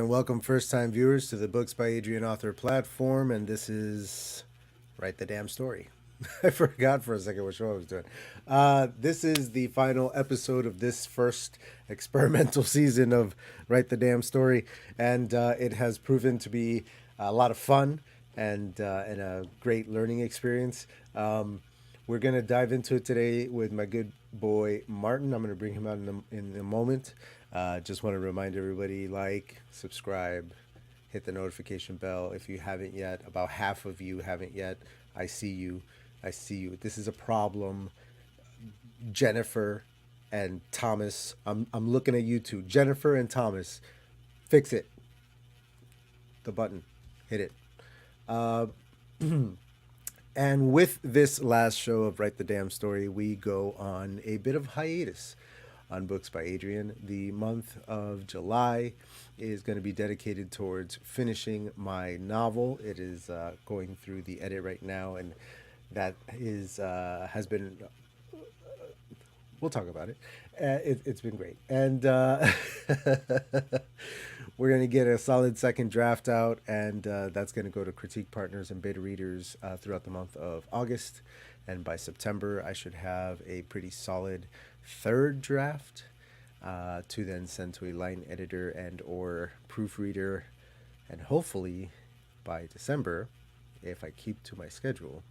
welcome first-time viewers to the Books by Adrian Author platform, and this is Write the Damn Story. I forgot for a second what show I was doing. This is the final episode of this first experimental season of Write the Damn Story, and it has proven to be a lot of fun and a great learning experience. We're going to dive into it today with my good boy Martin. I'm going to bring him out in a moment. Just want to remind everybody, like, subscribe, hit the notification bell if you haven't yet. About half of you haven't yet. I see you. I see you. This is a problem. Jennifer and Thomas, I'm looking at you two. Jennifer and Thomas, fix it. The button. Hit it. And with this last show of Write the Damn Story, we go on a bit of hiatus on Books by Adrian. The month of July is going to be dedicated towards finishing my novel. It is going through the edit right now, and that is has been. We'll talk about it. It's been great, and we're going to get a solid second draft out, and that's going to go to critique partners and beta readers throughout the month of August. And by September, I should have a pretty solid third draft to then send to a line editor and or proofreader. And hopefully by December, if I keep to my schedule,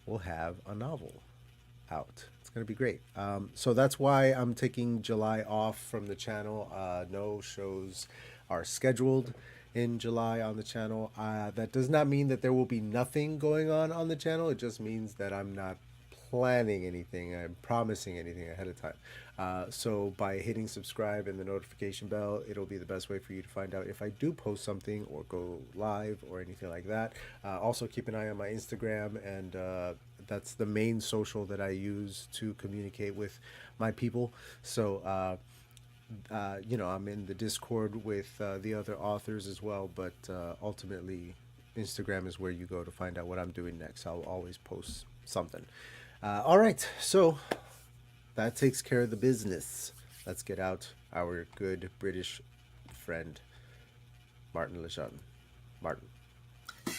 we'll have a novel out. It's going to be great. So that's why I'm taking July off from the channel. No shows are scheduled in July on the channel. That does not mean that there will be nothing going on the channel. It just means that I'm not planning anything. I'm promising anything ahead of time. So by hitting subscribe and the notification bell, it'll be the best way for you to find out if I do post something or go live or anything like that. Also keep an eye on my Instagram, and that's the main social that I use to communicate with my people. So I'm in the Discord with the other authors as well, but ultimately Instagram is where you go to find out what I'm doing next. I'll always post something. All right, so that takes care of the business. Let's get out our good British friend, Martin LeJeune. Martin.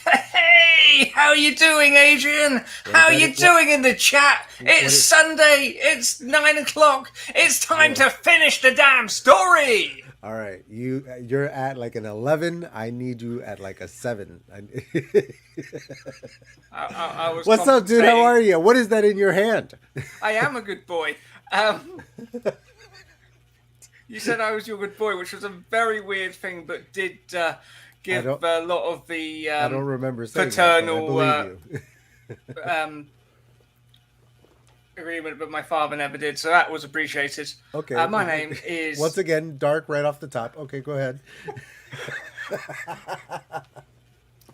Hey, how you doing, Adrian? How are you doing in the chat? It's Sunday. It's 9 o'clock. It's time to finish the damn story. All right, you're at like an 11. I need you at like a 7. I was What's up, dude? How are you? What is that in your hand? I am a good boy. You said I was your good boy, which was a very weird thing, but did give a lot of the I don't remember saying paternal that, but I believe you. Agreement, but my father never did, so that was appreciated. Okay. My name is... Once again, dark right off the top. Okay, go ahead.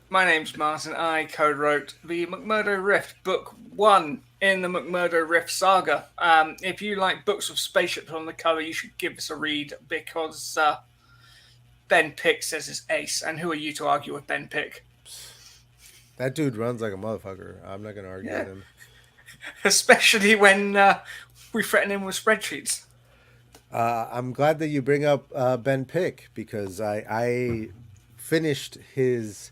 My name's Martin. I co-wrote the McMurdo Rift, book 1 in the McMurdo Rift saga. If you like books with spaceships on the cover, you should give this a read, because Ben Pick says it's ace, and who are you to argue with Ben Pick? That dude runs like a motherfucker. I'm not going to argue with him. Especially when we threaten him with spreadsheets. I'm glad that you bring up Ben Pick, because I finished his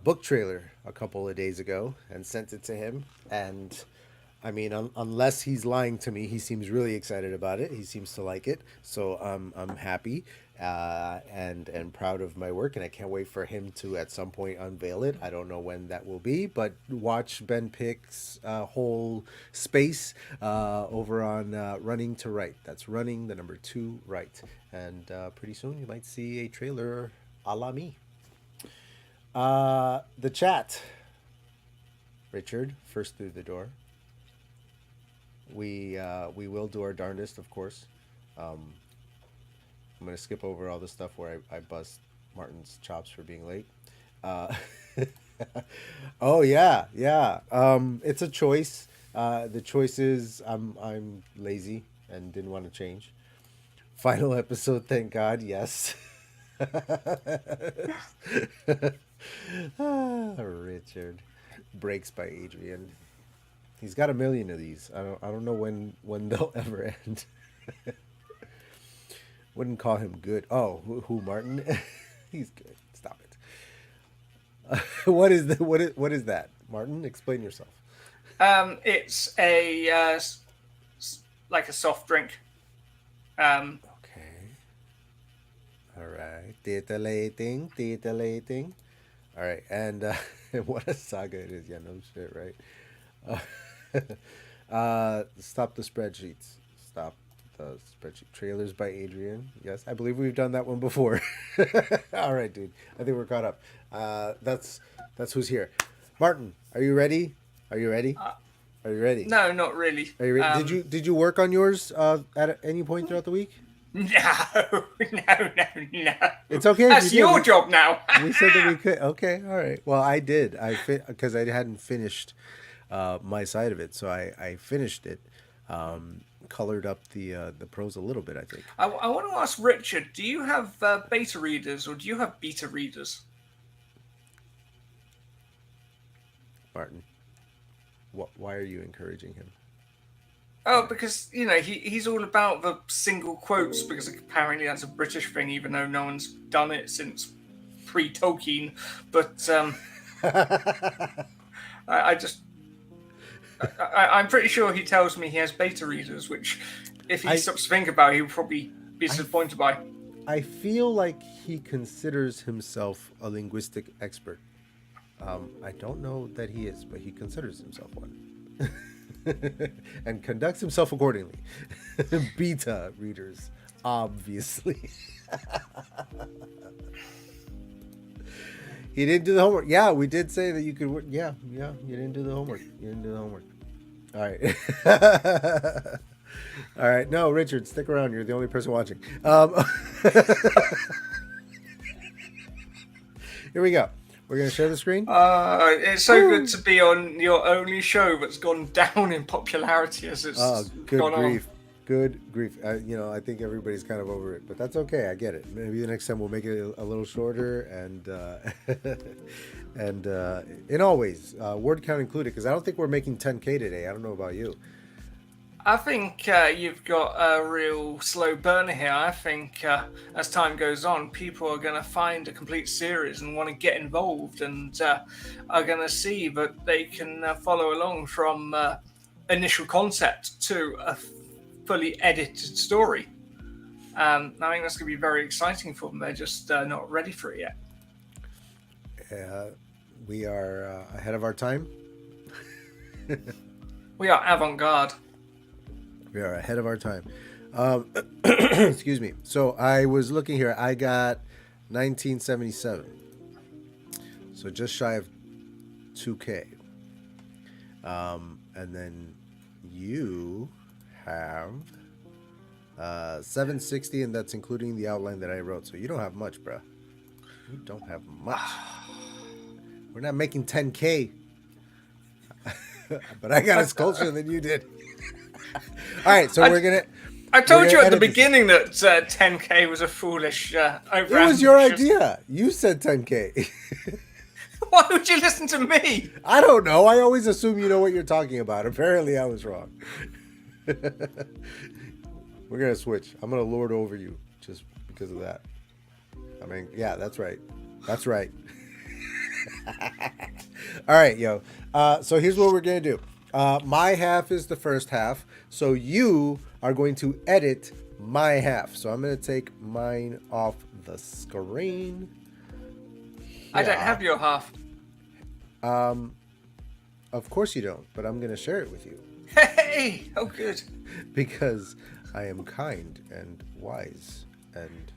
book trailer a couple of days ago and sent it to him. And I mean, unless he's lying to me, he seems really excited about it. He seems to like it. So I'm happy and proud of my work, and I can't wait for him to at some point unveil it. I don't know when that will be, but watch Ben Pick's whole space over on Running to Write. That's running the number 2 right. And pretty soon you might see a trailer a la me. The chat. Richard, first through the door. We will do our darndest, of course. I'm going to skip over all the stuff where I bust Martin's chops for being late. Oh, yeah. It's a choice. The choice is I'm lazy and didn't want to change. Final episode, thank God, yes. Richard. Breaks by Adrian. He's got a million of these. I don't know when they'll ever end. Wouldn't call him good. Oh, who Martin? He's good. Stop it. What is that? Martin, explain yourself. It's a like a soft drink. Um, Okay. All right. Titillating, titillating. All right. And what a saga it is. Yeah, no shit, right? Stop the spreadsheets. Stop the spreadsheet. Trailers by Adrian. Yes, I believe we've done that one before. All right, dude. I think we're caught up. That's who's here. Martin, are you ready? Are you ready? Are you ready? no, not really. Are you ready? Did you work on yours at any point throughout the week? No, no. It's okay. If That's you did. your job now. We said that we could. Okay, all right. Well, I did. Because I hadn't finished my side of it, so I finished it. Colored up the prose a little bit, I think. I want to ask Richard, do you have beta readers or do you have beta readers? Martin, why are you encouraging him? Oh, because he's all about the single quotes because apparently that's a British thing, even though no one's done it since pre-Tolkien. But I just I'm pretty sure he tells me he has beta readers, which if he stops to think about it, he'll probably be disappointed by. I feel like he considers himself a linguistic expert. I don't know that he is, but he considers himself one. And conducts himself accordingly. Beta readers, obviously. He didn't do the homework. Yeah, we did say that you could work. Yeah, you didn't do the homework. All right. All right. No, Richard, stick around. You're the only person watching. Here we go. We're going to share the screen. It's so good to be on your only show that's gone down in popularity as it's gone on. Good grief. I think everybody's kind of over it, but that's okay. I get it. Maybe the next time we'll make it a little shorter and in all ways, word count included, because I don't think we're making 10K today. I don't know about you. I think you've got a real slow burner here. I think as time goes on, people are going to find a complete series and want to get involved and are going to see that they can follow along from initial concept to a fully edited story. I think that's going to be very exciting for them. They're just not ready for it yet. We are ahead of our time. We are avant-garde. We are ahead of our time. Excuse me. So I was looking here. I got 1977. So just shy of 2K. And then you have 760, and that's including the outline that I wrote. So you don't have much, bruh. You don't have much. We're not making 10K. But I got us closer than you did. All right, so we're gonna. I told you at the beginning that 10K was a foolish over. It was your idea. You said 10K. Why would you listen to me? I don't know. I always assume you know what you're talking about. Apparently, I was wrong. We're gonna switch. I'm gonna lord over you just because of that. I mean, yeah, that's right. That's right. All right, yo. So here's what we're gonna do. My half is the first half, so you are going to edit my half. So I'm going to take mine off the screen. Yeah. I don't have your half. Of course you don't, but I'm going to share it with you. Hey! Oh, good. Because I am kind and wise and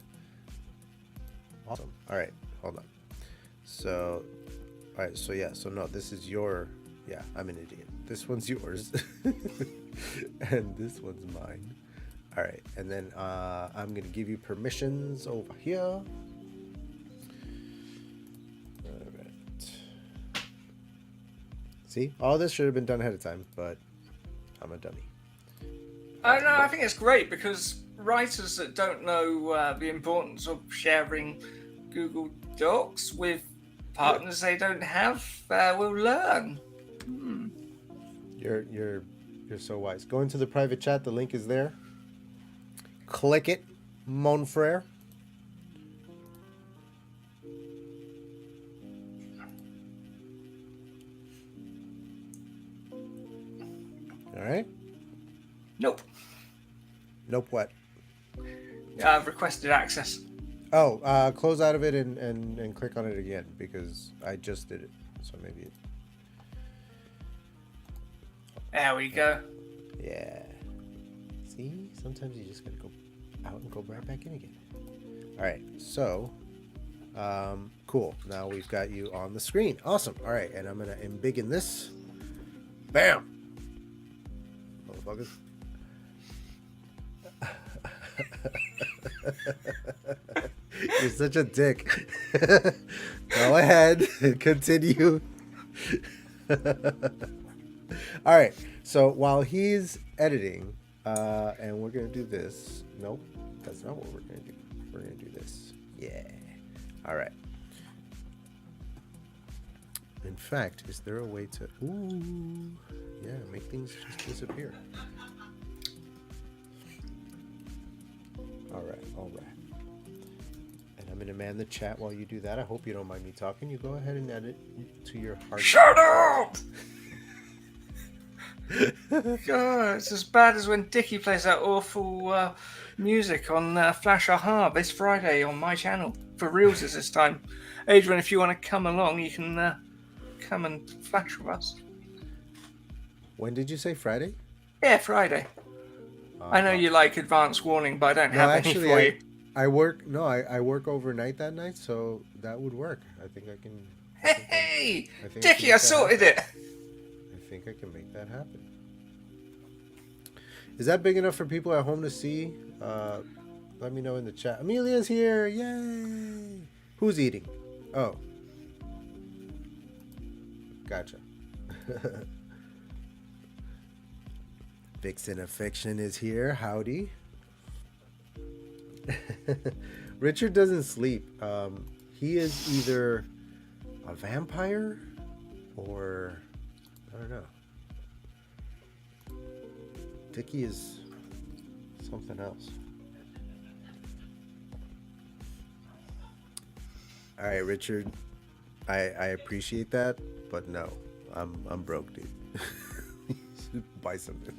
awesome. All right, hold on. So, all right, so yeah, so no, this is your... Yeah, I'm an idiot. This one's yours. And this one's mine. All right. And then I'm going to give you permissions over here. All right. See? All this should have been done ahead of time, but I'm a dummy. No, I think it's great because writers that don't know the importance of sharing Google Docs with partners they don't have will learn. You're so wise. Go into the private chat. The link is there. Click it. Mon frere. All right. Nope. Nope. What? I've requested access. Oh, close out of it and click on it again because I just did it. So maybe it. There we go. Yeah. See, sometimes you just gotta go out and go right back in again. All right. So, cool. Now we've got you on the screen. Awesome. All right, and I'm gonna embiggen this. Bam. Motherfuckers. You're such a dick. Go ahead. Continue. All right. So while he's editing, and we're going to do this. Nope. That's not what we're going to do. We're going to do this. Yeah. All right. In fact, is there a way to... Ooh. Yeah, make things just disappear. All right. All right. And I'm going to man the chat while you do that. I hope you don't mind me talking. You go ahead and edit to your heart. Shut up! God, it's as bad as when Dickie plays that awful music on Flash Aha this Friday on my channel. For reals this time. Adrian, if you want to come along, you can come and flash with us. When did you say Friday? Yeah, Friday. I know you like advance warning, but I don't have any for you. I work. No, I work overnight that night, so that would work. I think I can. Hey, Dickie, I sorted it. I think I can make that happen. Is that big enough for people at home to see? Let me know in the chat. Amelia's here! Yay! Who's eating? Oh, gotcha. Vixen Affection is here. Howdy. Richard doesn't sleep. He is either a vampire or I don't know. Dickie is something else. All right, Richard. I appreciate that, but no, I'm broke, dude. Buy something.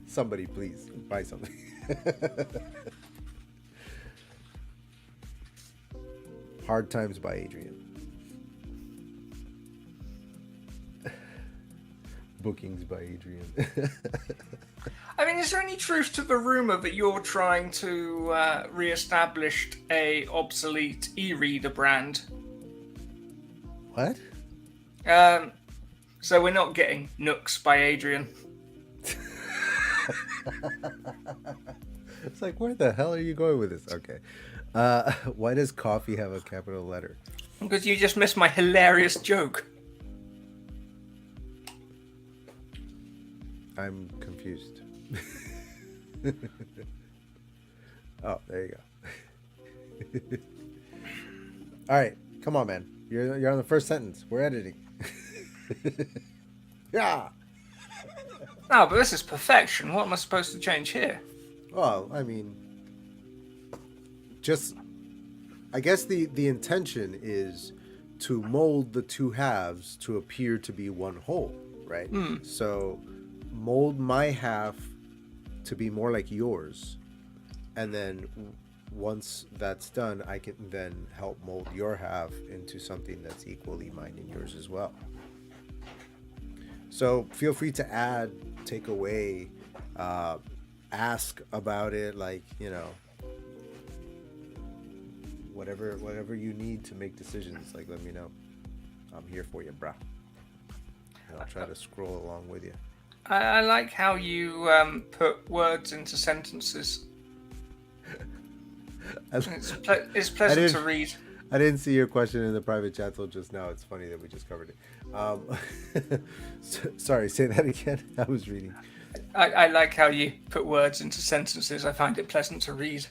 Somebody, please buy something. Hard Times by Adrian. Bookings by Adrian. I mean, is there any truth to the rumor that you're trying to re-establish a obsolete e-reader brand? What? So we're not getting Nooks by Adrian. It's like, where the hell are you going with this? Okay. Why does coffee have a capital letter? Because you just missed my hilarious joke. I'm confused. Oh, there you go. All right, come on, man. You're on the first sentence. We're editing. Yeah. No, but this is perfection. What am I supposed to change here? Well, I mean, just I guess the intention is to mold the two halves to appear to be one whole, right? So mold my half to be more like yours, and then once that's done, I can then help mold your half into something that's equally mine and yours as well. So feel free to add, take away, ask about it, like, you know, whatever you need to make decisions, like, let me know. I'm here for you, brah. And I'll try to scroll along with you. I like how you put words into sentences. It's pleasant to read. I didn't see your question in the private chat till just now. It's funny that we just covered it. Sorry, say that again. I was reading. I like how you put words into sentences. I find it pleasant to read.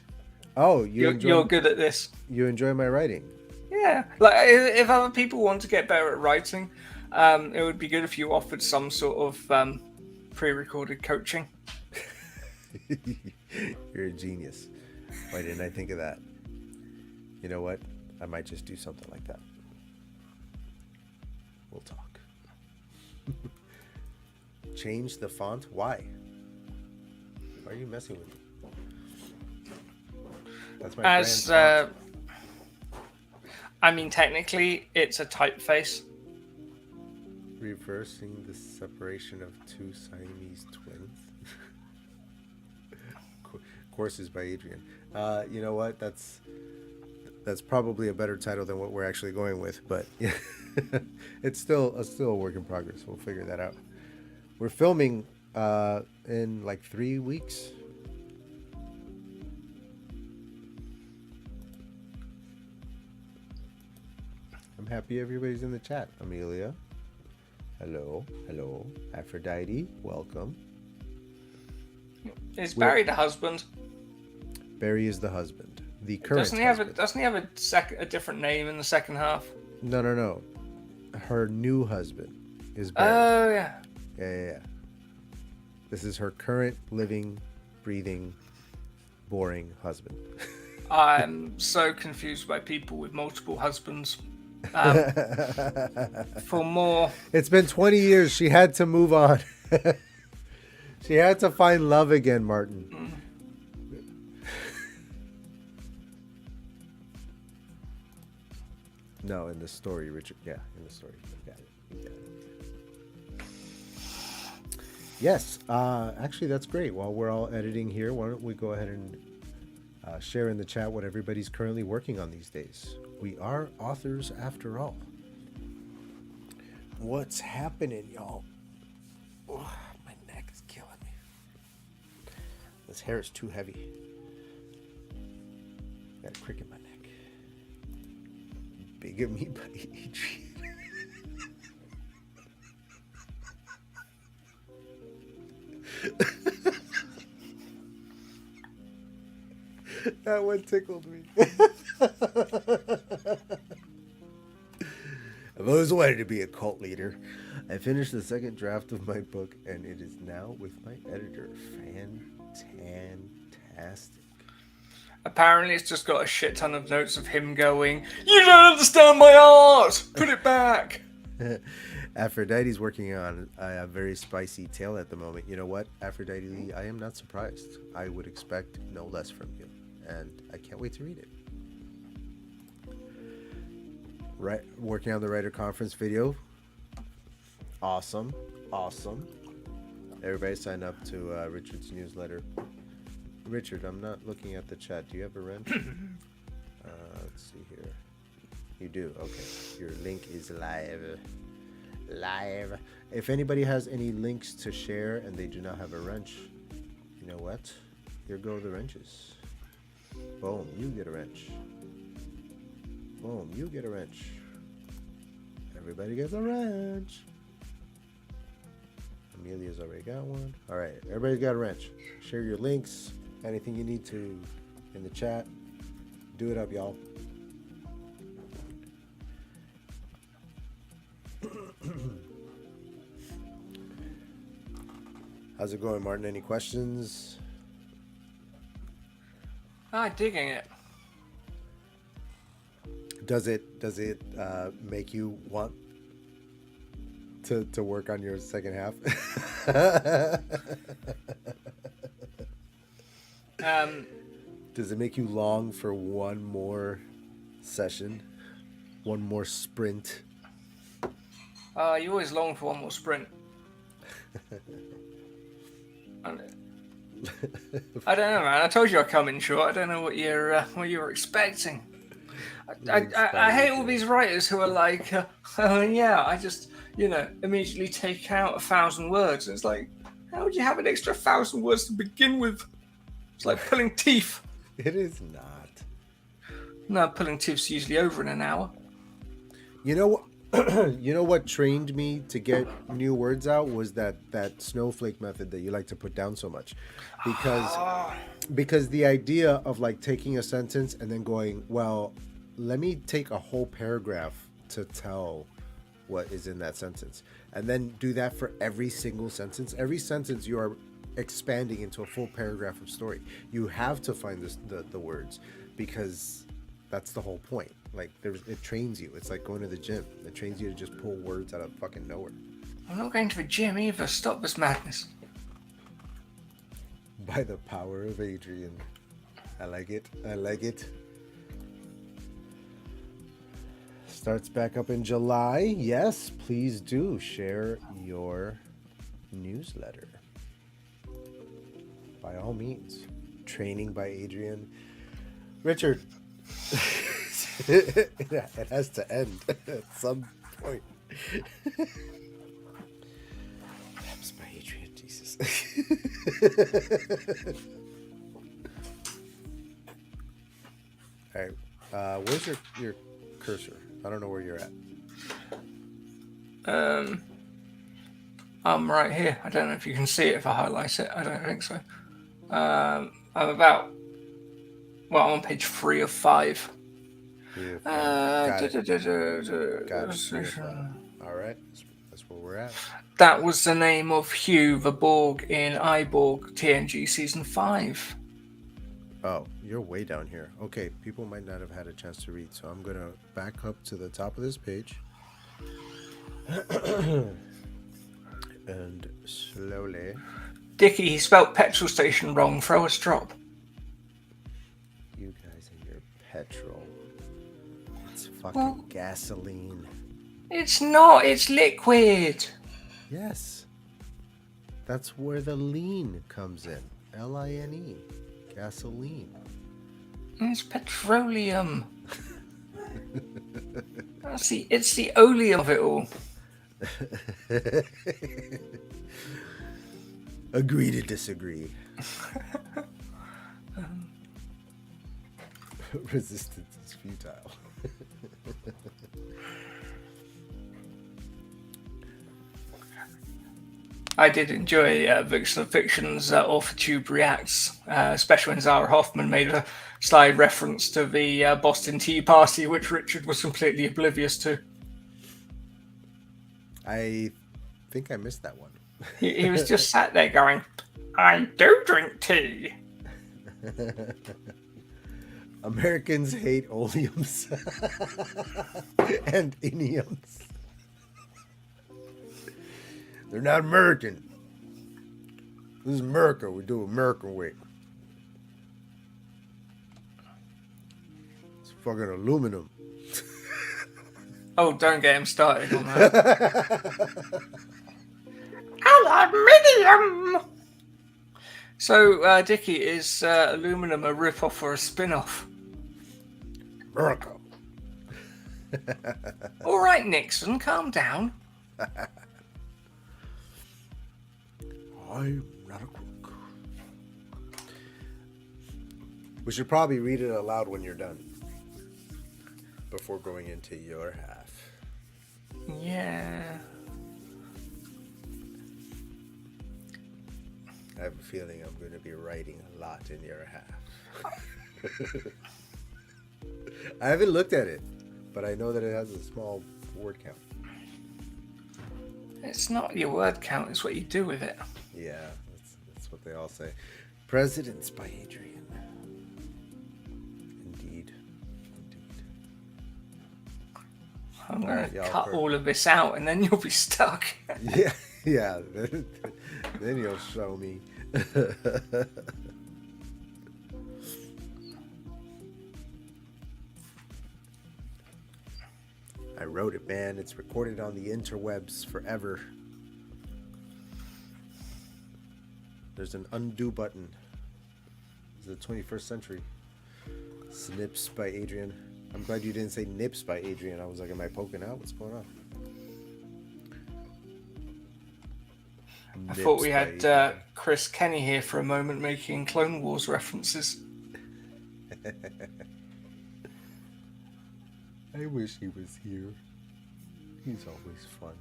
Oh, you're good at this. You enjoy my writing? Yeah. Like, if other people want to get better at writing, it would be good if you offered some sort of pre-recorded coaching. You're a genius. Why didn't I think of that? You know what? I might just do something like that. We'll talk. Change the font? Why? Why are you messing with me? That's my As brand font. I mean, technically, it's a typeface. Reversing the separation of two Siamese twins. Courses by Adrian. You know what? That's probably a better title than what we're actually going with, but yeah, it's still a work in progress. We'll figure that out. We're filming in like 3 weeks. I'm happy everybody's in the chat. Amelia, hello. Aphrodite, welcome. Is Barry the husband? Barry is the husband. The current Doesn't he have a different name in the second half? No. Her new husband is Barry. Oh yeah. Yeah. This is her current living, breathing, boring husband. I'm so confused by people with multiple husbands. For more. It's been 20 years. She had to move on. She had to find love again, Martin. No, in the story, Richard. Yeah, in the story. You got it. Yes, actually, that's great. While we're all editing here, why don't we go ahead and share in the chat what everybody's currently working on these days. We are authors after all. What's happening, y'all? Oh, my neck is killing me. This hair is too heavy. Got a crick in my neck. Bigamy by Adrian. That one tickled me. I've always wanted to be a cult leader. I finished the second draft of my book, and it is now with my editor. Fantastic. Apparently, it's just got a shit ton of notes of him going, "You don't understand my art! Put it back!" Aphrodite's working on a very spicy tale at the moment. You know what, Aphrodite, I am not surprised. I would expect no less from you, and I can't wait to read it. Right, working on the writer conference video. Awesome. Everybody sign up to Richard's newsletter. Richard, I'm not looking at the chat. Do you have a wrench? Let's see here. You do. Okay. Your link is live. If anybody has any links to share and they do not have a wrench, you know what? Here go the wrenches. Boom. You get a wrench. Boom. You get a wrench. Everybody gets a wrench. Amelia's already got one. All right. Everybody's got a wrench. Share your links. Anything you need to in the chat. Do it up, y'all. How's it going, Martin? Any questions? Digging it. Does it make you want to work on your second half? Does it make you long for one more session, one more sprint? You always long for one more sprint. I don't know, man. I told you I'd come in short. I don't know what you're expecting. I hate all these writers who are like, oh yeah, I just immediately take out 1,000 words. And it's like, how would you have an extra 1,000 words to begin with? It's like pulling teeth. It is not. No, pulling teeth's usually over in an hour. You know what? You know what trained me to get new words out was that snowflake method that you like to put down so much, because the idea of like taking a sentence and then going, well, let me take a whole paragraph to tell what is in that sentence, and then do that for every single sentence. Every sentence you are expanding into a full paragraph of story. You have to find the words, because that's the whole point. Like, it trains you. It's like going to the gym. It trains you to just pull words out of fucking nowhere. I'm not going to the gym either. Stop this madness. By the power of Adrian. I like it. I like it. Starts back up in July. Yes, please do share your newsletter. By all means. Training by Adrian. Richard. It has to end at some point. That's by Adrian, Jesus. All right. Where's your cursor? I don't know where you're at. I'm right here. I don't know if you can see it if I highlight it. I don't think so. I'm about... Well, I'm on page 3 of 5. Got it. All right. That's where we're at. That was the name of Hugh the Borg in iBorg TNG Season 5. Oh, you're way down here. Okay, people might not have had a chance to read, so I'm going to back up to the top of this page. And slowly... Dickie, he spelt petrol station wrong. Throw us drop. You guys and your petrol. It's fucking gasoline. It's not. It's liquid. Yes. That's where the lean comes in. Line. Gasoline. It's petroleum. It's the oleum of it all. Agree to disagree. Resistance is futile. I did enjoy Vixen of Fiction's AuthorTube Reacts, especially when Zara Hoffman made a sly reference to the Boston Tea Party, which Richard was completely oblivious to. I think I missed that one. He was just sat there going, I do drink tea. Americans hate oleums and iniums. They're not American. This is America. We do American way. It's fucking aluminum. Oh, don't get him started on that. Aluminium! So, Dickie, is aluminum a rip-off or a spin-off? America. All right, Nixon, calm down. I'm not a crook. We should probably read it aloud when you're done, before going into your half. Yeah. I have a feeling I'm going to be writing a lot in your half. I haven't looked at it, but I know that it has a small word count. It's not your word count, it's what you do with it. Yeah, that's what they all say. Presidents by Adrian. Indeed. I'm going to cut all of this out and then you'll be stuck. Yeah. Then you'll show me. I wrote it, man. It's recorded on the interwebs forever. There's an undo button. It's the 21st century. Snips by Adrian. I'm glad you didn't say nips by Adrian. I was like, am I poking out? What's going on? I thought we had Chris Kenny here for a moment making Clone Wars references. I wish he was here. He's always fun.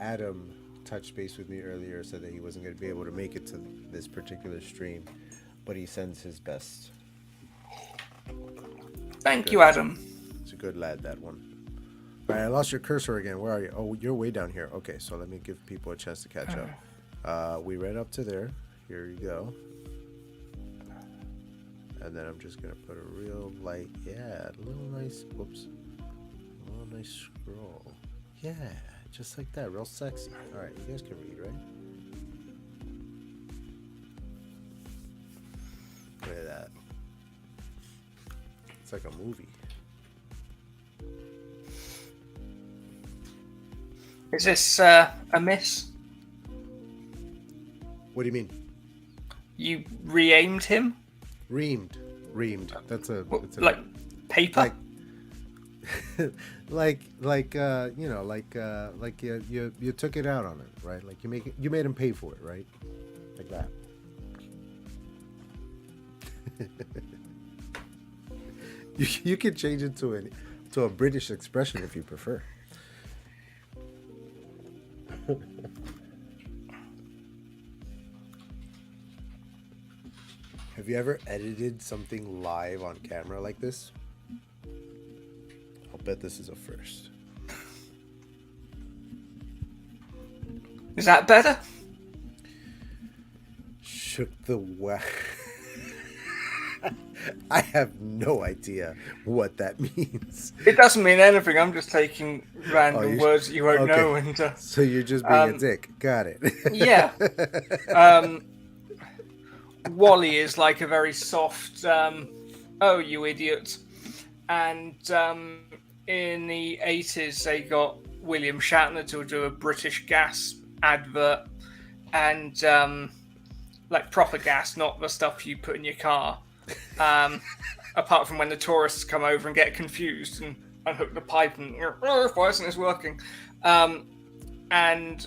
Adam touched base with me earlier, said that he wasn't going to be able to make it to this particular stream, but he sends his best. Thank you, Adam. It's a good lad, that one. All right, I lost your cursor again. Where are you? Oh, you're way down here. Okay, so let me give people a chance to catch up. We read up to there. Here you go. And then I'm just gonna put a real light, a little nice, whoops, a little nice scroll. Yeah, just like that, real sexy. All right, you guys can read, right? Look at that. It's like a movie. Is this a miss? What do you mean? You re-aimed him? Reamed. That's a Like paper? Like you took it out on him, right? Like you made him pay for it, right? Like that. You can change it to a British expression if you prefer. Have you ever edited something live on camera like this? I'll bet this is a first. Is that better? Shook the I have no idea what that means. It doesn't mean anything. I'm just taking random words that you won't know. And so you're just being a dick. Got it. Yeah. Wally is like a very soft, oh, you idiot. And in the 80s, they got William Shatner to do a British gas advert. And like proper gas, not the stuff you put in your car. Apart from when the tourists come over and get confused and unhook the pipe and why isn't this working? And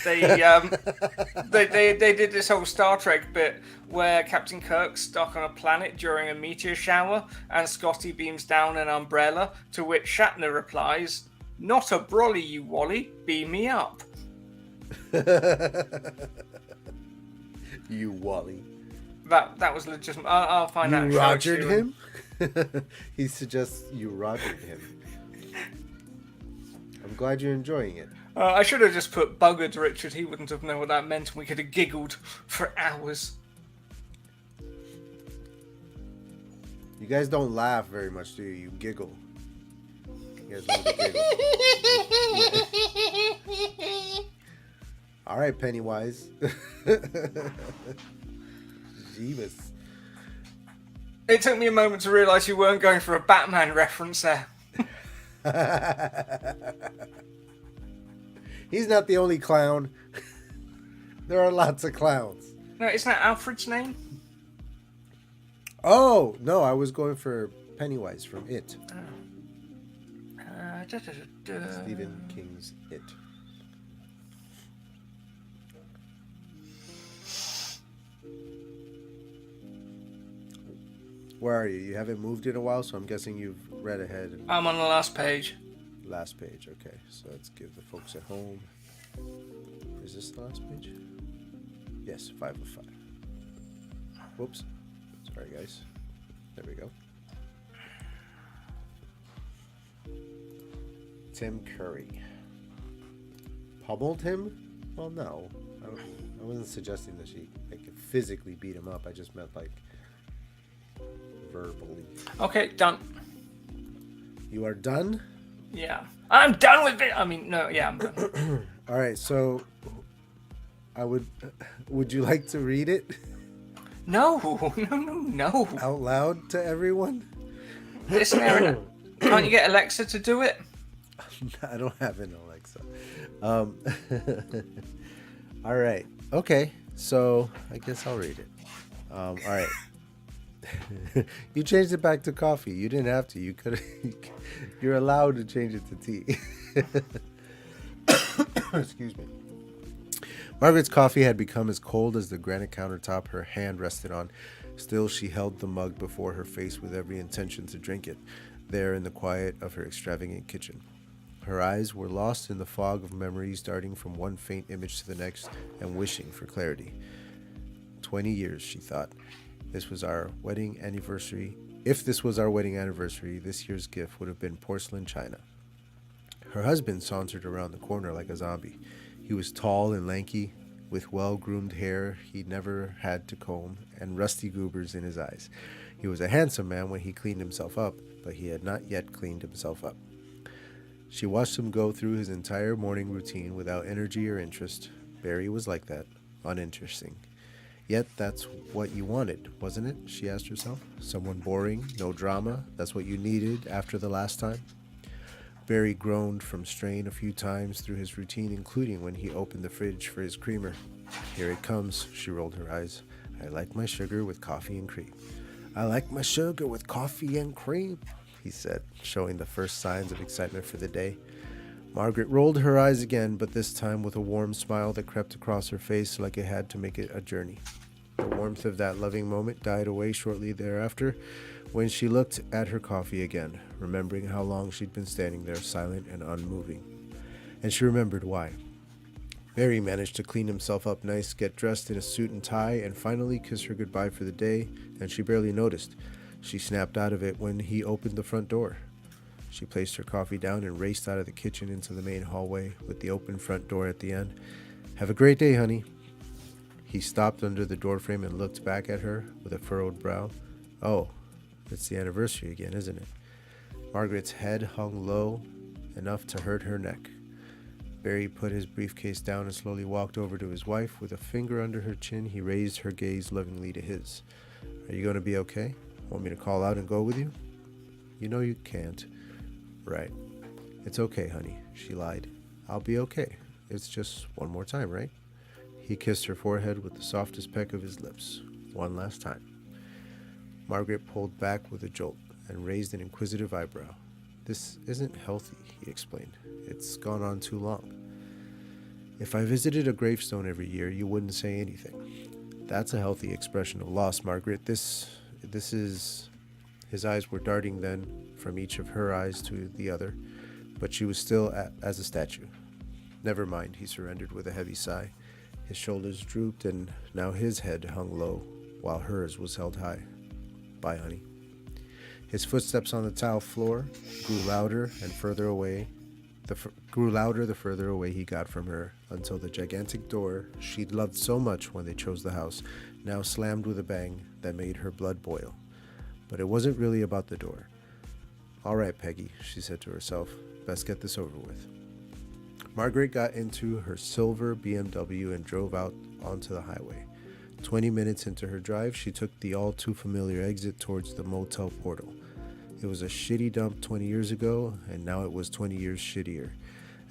they did this whole Star Trek bit where Captain Kirk's stuck on a planet during a meteor shower and Scotty beams down an umbrella, to which Shatner replies, "Not a brolly, you Wally, beam me up." You Wally. That was legitimate. I'll find out. You rogered him? He suggests you rogered him. I'm glad you're enjoying it. I should have just put buggered Richard. He wouldn't have known what that meant, and we could have giggled for hours. You guys don't laugh very much, do you? You giggle. You guys love to giggle. All right, Pennywise. Jeebus. It took me a moment to realise you weren't going for a Batman reference there. He's not the only clown. There are lots of clowns. No, isn't that Alfred's name? Oh, no, I was going for Pennywise from It. Stephen King's It. Where are you? You haven't moved in a while, so I'm guessing you've read ahead. I'm on the last page. Last page, okay. So let's give the folks at home. Is this the last page? Yes, 5 of 5. Whoops. Sorry, guys. There we go. Tim Curry. Pummeled him? Well, no. I wasn't suggesting that she could physically beat him up. I just meant like verbally. Okay, done. You are done? Yeah. I'm done with it. I mean, no, yeah, I'm done. All right, so would you like to read it? No. Out loud to everyone? Listen, Aaron, can't you get Alexa to do it? I don't have an Alexa. All right. Okay. So I guess I'll read it. All right. You changed it back to coffee. You didn't have to. You could. You're allowed to change it to tea. Excuse me. Margaret's coffee had become as cold as the granite countertop her hand rested on. Still, she held the mug before her face with every intention to drink it, there in the quiet of her extravagant kitchen. Her eyes were lost in the fog of memories, darting from one faint image to the next and wishing for clarity. 20 years, she thought. This was our wedding anniversary. If this was our wedding anniversary, this year's gift would have been porcelain china. Her husband sauntered around the corner like a zombie. He was tall and lanky, with well-groomed hair he never had to comb, and rusty goobers in his eyes. He was a handsome man when he cleaned himself up, but he had not yet cleaned himself up. She watched him go through his entire morning routine without energy or interest. Barry was like that, uninteresting. Yet that's what you wanted, wasn't it? She asked herself. Someone boring, no drama, that's what you needed after the last time? Barry groaned from strain a few times through his routine, including when he opened the fridge for his creamer. Here it comes, she rolled her eyes. I like my sugar with coffee and cream. I like my sugar with coffee and cream, he said, showing the first signs of excitement for the day. Margaret rolled her eyes again, but this time with a warm smile that crept across her face like it had to make it a journey. The warmth of that loving moment died away shortly thereafter when she looked at her coffee again, remembering how long she'd been standing there silent and unmoving. And she remembered why. Barry managed to clean himself up nice, get dressed in a suit and tie, and finally kiss her goodbye for the day, and she barely noticed. She snapped out of it when he opened the front door. She placed her coffee down and raced out of the kitchen into the main hallway with the open front door at the end. Have a great day, honey. He stopped under the doorframe and looked back at her with a furrowed brow. Oh, it's the anniversary again, isn't it? Margaret's head hung low enough to hurt her neck. Barry put his briefcase down and slowly walked over to his wife. With a finger under her chin, he raised her gaze lovingly to his. Are you going to be okay? Want me to call out and go with you? You know you can't. Right. It's okay, honey, she lied. I'll be okay. It's just one more time, right? He kissed her forehead with the softest peck of his lips. One last time. Margaret pulled back with a jolt and raised an inquisitive eyebrow. This isn't healthy, he explained. It's gone on too long. If I visited a gravestone every year, you wouldn't say anything. That's a healthy expression of loss, Margaret. This is... His eyes were darting then from each of her eyes to the other, but she was still as a statue. Never mind, he surrendered with a heavy sigh. His shoulders drooped, and now his head hung low, while hers was held high. Bye, honey. His footsteps on the tile floor grew louder and further away. Grew louder the further away he got from her, until the gigantic door she'd loved so much when they chose the house now slammed with a bang that made her blood boil. But it wasn't really about the door. All right, Peggy, she said to herself. Best get this over with. Margaret got into her silver BMW and drove out onto the highway. 20 minutes into her drive, she took the all-too-familiar exit towards the motel portal. It was a shitty dump 20 years ago, and now it was 20 years shittier.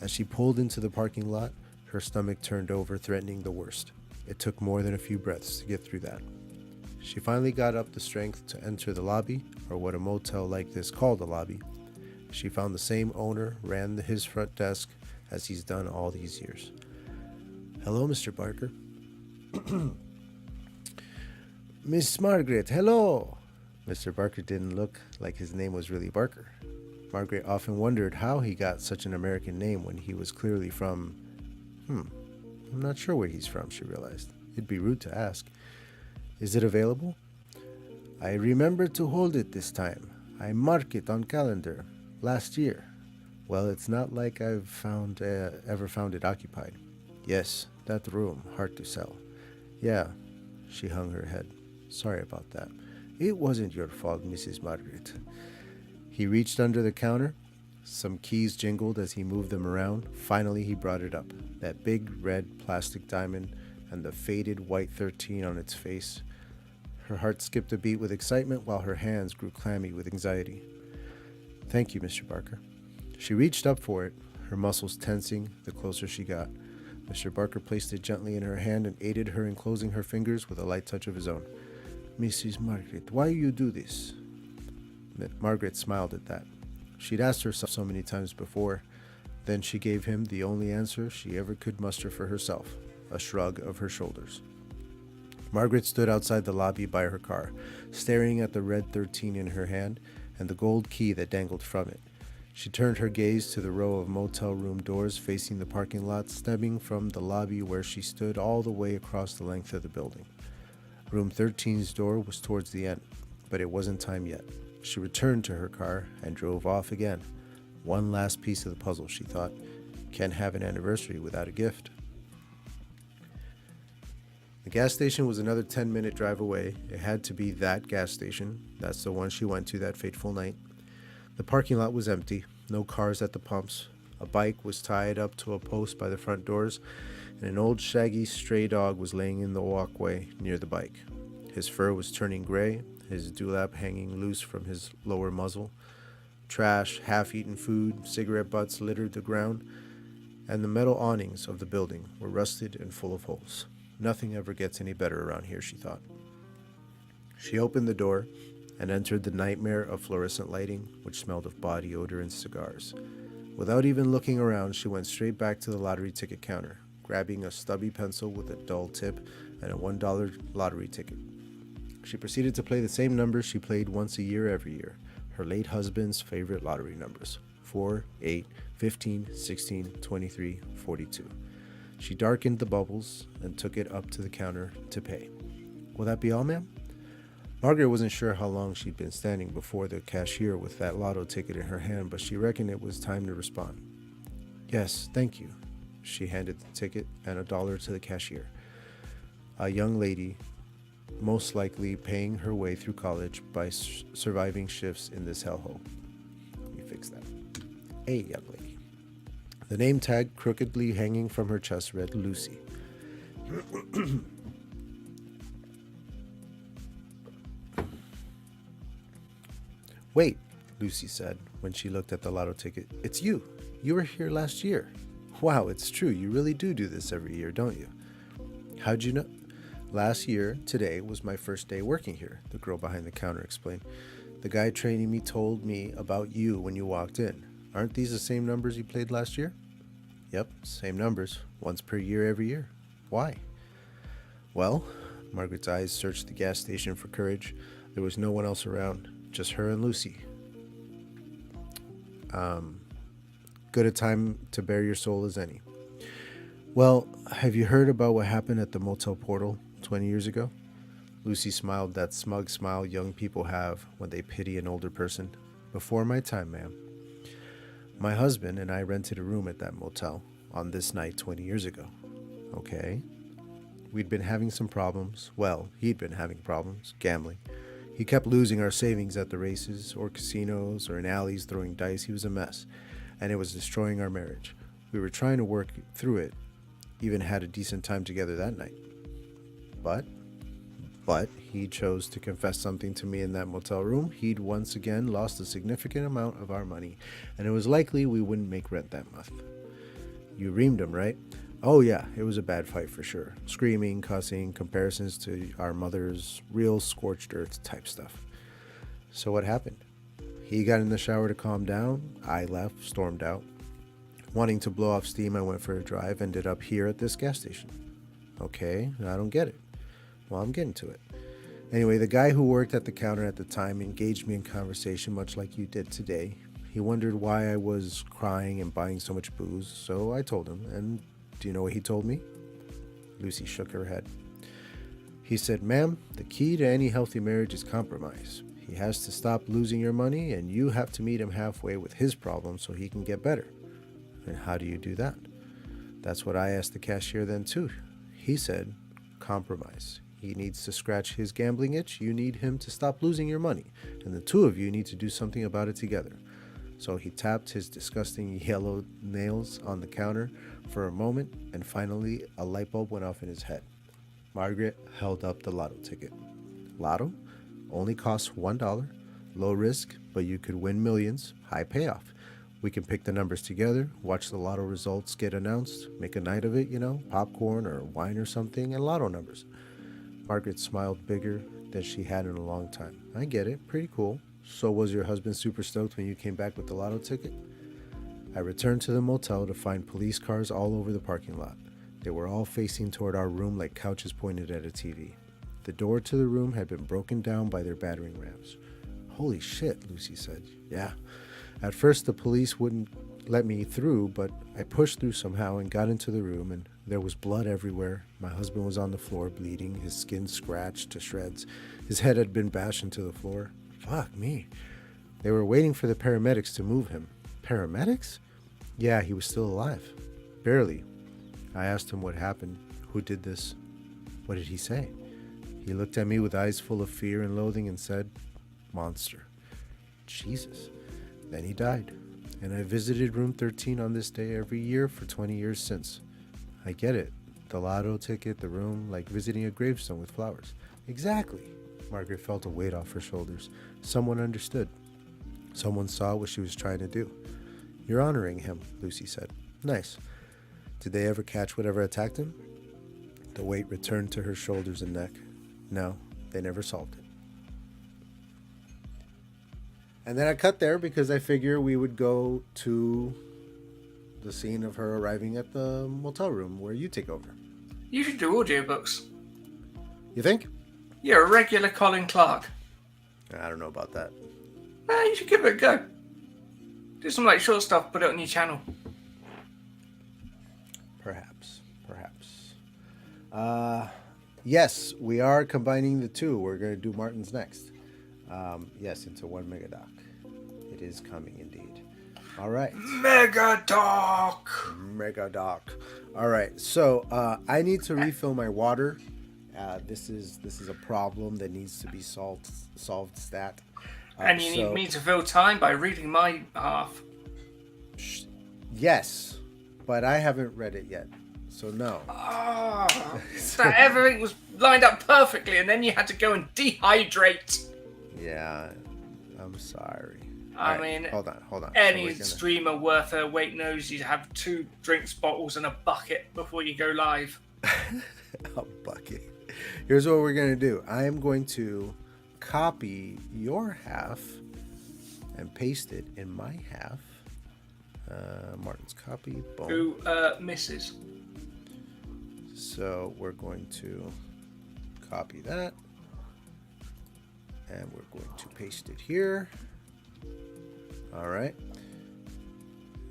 As she pulled into the parking lot, her stomach turned over, threatening the worst. It took more than a few breaths to get through that. She finally got up the strength to enter the lobby, or what a motel like this called a lobby. She found the same owner ran his front desk as he's done all these years. Hello, Mr. Barker. Miss Margaret, hello. Mr. Barker didn't look like his name was really Barker. Margaret often wondered how he got such an American name when he was clearly from... I'm not sure where he's from, she realized. It'd be rude to ask. Is it available? I remember to hold it this time. I mark it on calendar. Last year. Well, it's not like I've ever found it occupied. Yes, that room, hard to sell. Yeah, she hung her head. Sorry about that. It wasn't your fault, Mrs. Margaret. He reached under the counter. Some keys jingled as he moved them around. Finally, he brought it up. That big red plastic diamond and the faded white 13 on its face. Her heart skipped a beat with excitement while her hands grew clammy with anxiety. Thank you, Mr. Barker. She reached up for it, her muscles tensing the closer she got. Mr. Barker placed it gently in her hand and aided her in closing her fingers with a light touch of his own. Mrs. Margaret, why you do this? Margaret smiled at that. She'd asked herself so many times before. Then she gave him the only answer she ever could muster for herself, a shrug of her shoulders. Margaret stood outside the lobby by her car, staring at the red 13 in her hand and the gold key that dangled from it. She turned her gaze to the row of motel room doors facing the parking lot, stemming from the lobby where she stood all the way across the length of the building. Room 13's door was towards the end, but it wasn't time yet. She returned to her car and drove off again. One last piece of the puzzle, she thought. Can't have an anniversary without a gift. The gas station was another 10-minute drive away. It had to be that gas station. That's the one she went to that fateful night. The parking lot was empty. No cars at the pumps. A bike was tied up to a post by the front doors, and an old shaggy stray dog was laying in the walkway near the bike. His fur was turning gray, his dewlap hanging loose from his lower muzzle. Trash, half-eaten food, cigarette butts littered the ground, and the metal awnings of the building were rusted and full of holes. Nothing ever gets any better around here, she thought. She opened the door and entered the nightmare of fluorescent lighting, which smelled of body odor and cigars. Without even looking around, she went straight back to the lottery ticket counter, grabbing a stubby pencil with a dull tip and a $1 lottery ticket. She proceeded to play the same numbers she played once a year every year, her late husband's favorite lottery numbers: 4, 8, 15, 16, 23, 42. She darkened the bubbles and took it up to the counter to pay. "Will that be all, ma'am?" Margaret wasn't sure how long she'd been standing before the cashier with that lotto ticket in her hand, but she reckoned it was time to respond. "Yes, thank you." She handed the ticket and $1 to the cashier. A young lady, most likely paying her way through college by surviving shifts in this hellhole. Let me fix that. A young lady. The name tag crookedly hanging from her chest read Lucy. "Wait," Lucy said when she looked at the lotto ticket. "It's you. You were here last year. Wow, it's true. You really do this every year, don't you?" "How'd you know?" "Last year, today, was my first day working here," the girl behind the counter explained. "The guy training me told me about you when you walked in. Aren't these the same numbers you played last year?" "Yep, same numbers. Once per year every year. Why?" "Well," Margaret's eyes searched the gas station for courage. There was no one else around. Just her and Lucy. Good a time to bare your soul as any. "Well, have you heard about what happened at the motel portal 20 years ago?" Lucy smiled that smug smile young people have when they pity an older person. "Before my time, ma'am. My husband and I rented a room at that motel on this night 20 years ago." "Okay." "We'd been having some problems. Well, he'd been having problems, gambling. He kept losing our savings at the races or casinos or in alleys throwing dice. He was a mess, and it was destroying our marriage. We were trying to work through it, even had a decent time together that night. But he chose to confess something to me in that motel room. He'd once again lost a significant amount of our money, and it was likely we wouldn't make rent that month." "You reamed him, right?" "Oh yeah, it was a bad fight for sure. Screaming, cussing, comparisons to our mothers, real scorched earth type stuff." "So what happened?" "He got in the shower to calm down. I left, stormed out. Wanting to blow off steam, I went for a drive, ended up here at this gas station." "Okay, I don't get it." "Well, I'm getting to it. Anyway, the guy who worked at the counter at the time engaged me in conversation much like you did today. He wondered why I was crying and buying so much booze, so I told him, and do you know what he told me?" Lucy shook her head. "He said, 'Ma'am, the key to any healthy marriage is compromise. He has to stop losing your money, and you have to meet him halfway with his problem so he can get better.' And how do you do that?" "That's what I asked the cashier then too. He said, compromise. He needs to scratch his gambling itch, you need him to stop losing your money, and the two of you need to do something about it together." So he tapped his disgusting yellow nails on the counter for a moment, and finally a light bulb went off in his head. Margaret held up the lotto ticket. "Lotto? Only costs $1. Low risk, but you could win millions. High payoff. We can pick the numbers together, watch the lotto results get announced, make a night of it, popcorn or wine or something, and lotto numbers." Margaret smiled bigger than she had in a long time. "I get it. Pretty cool. So was your husband super stoked when you came back with the lotto ticket?" "I returned to the motel to find police cars all over the parking lot. They were all facing toward our room like couches pointed at a TV. The door to the room had been broken down by their battering rams." "Holy shit," Lucy said. "Yeah. At first the police wouldn't let me through, but I pushed through somehow and got into the room, and there was blood everywhere. My husband was on the floor bleeding, his skin scratched to shreds. His head had been bashed into the floor. Fuck me. They were waiting for the paramedics to move him. Paramedics? Yeah, he was still alive. Barely. I asked him what happened, who did this. What did he say? He looked at me with eyes full of fear and loathing and said, monster. Jesus. Then he died. And I visited room 13 on this day every year for 20 years since. I get it. The lotto ticket, the room, like visiting a gravestone with flowers. Exactly. Margaret felt a weight off her shoulders. Someone understood. Someone saw what she was trying to do. You're honoring him, Lucy said. Nice. Did they ever catch whatever attacked him? The weight returned to her shoulders and neck. No, they never solved it. And then I cut there because I figure we would go to the scene of her arriving at the motel room where you take over. You should do audiobooks. You think? You're a regular Colin Clark. I don't know about that. You should give it a go. Do some like short stuff, put it on your channel. Perhaps. Yes, we are combining the two. We're going to do Martin's next. Yes, into one megadoc. It is coming indeed. All right. Megadoc. All right. So I need to refill my water. This is a problem that needs to be solved stat. And you need me to fill time by reading my half. Yes, but I haven't read it yet, so no. Oh, that everything was lined up perfectly, and then you had to go and dehydrate. Yeah, I'm sorry. I mean, hold on. Any streamer worth her weight knows you have 2 drinks bottles and a bucket before you go live. A bucket. Here's what we're gonna do. I am going to copy your half and paste it in my half. Martin's copy. Boom. Who misses? So we're going to copy that. And we're going to paste it here. All right.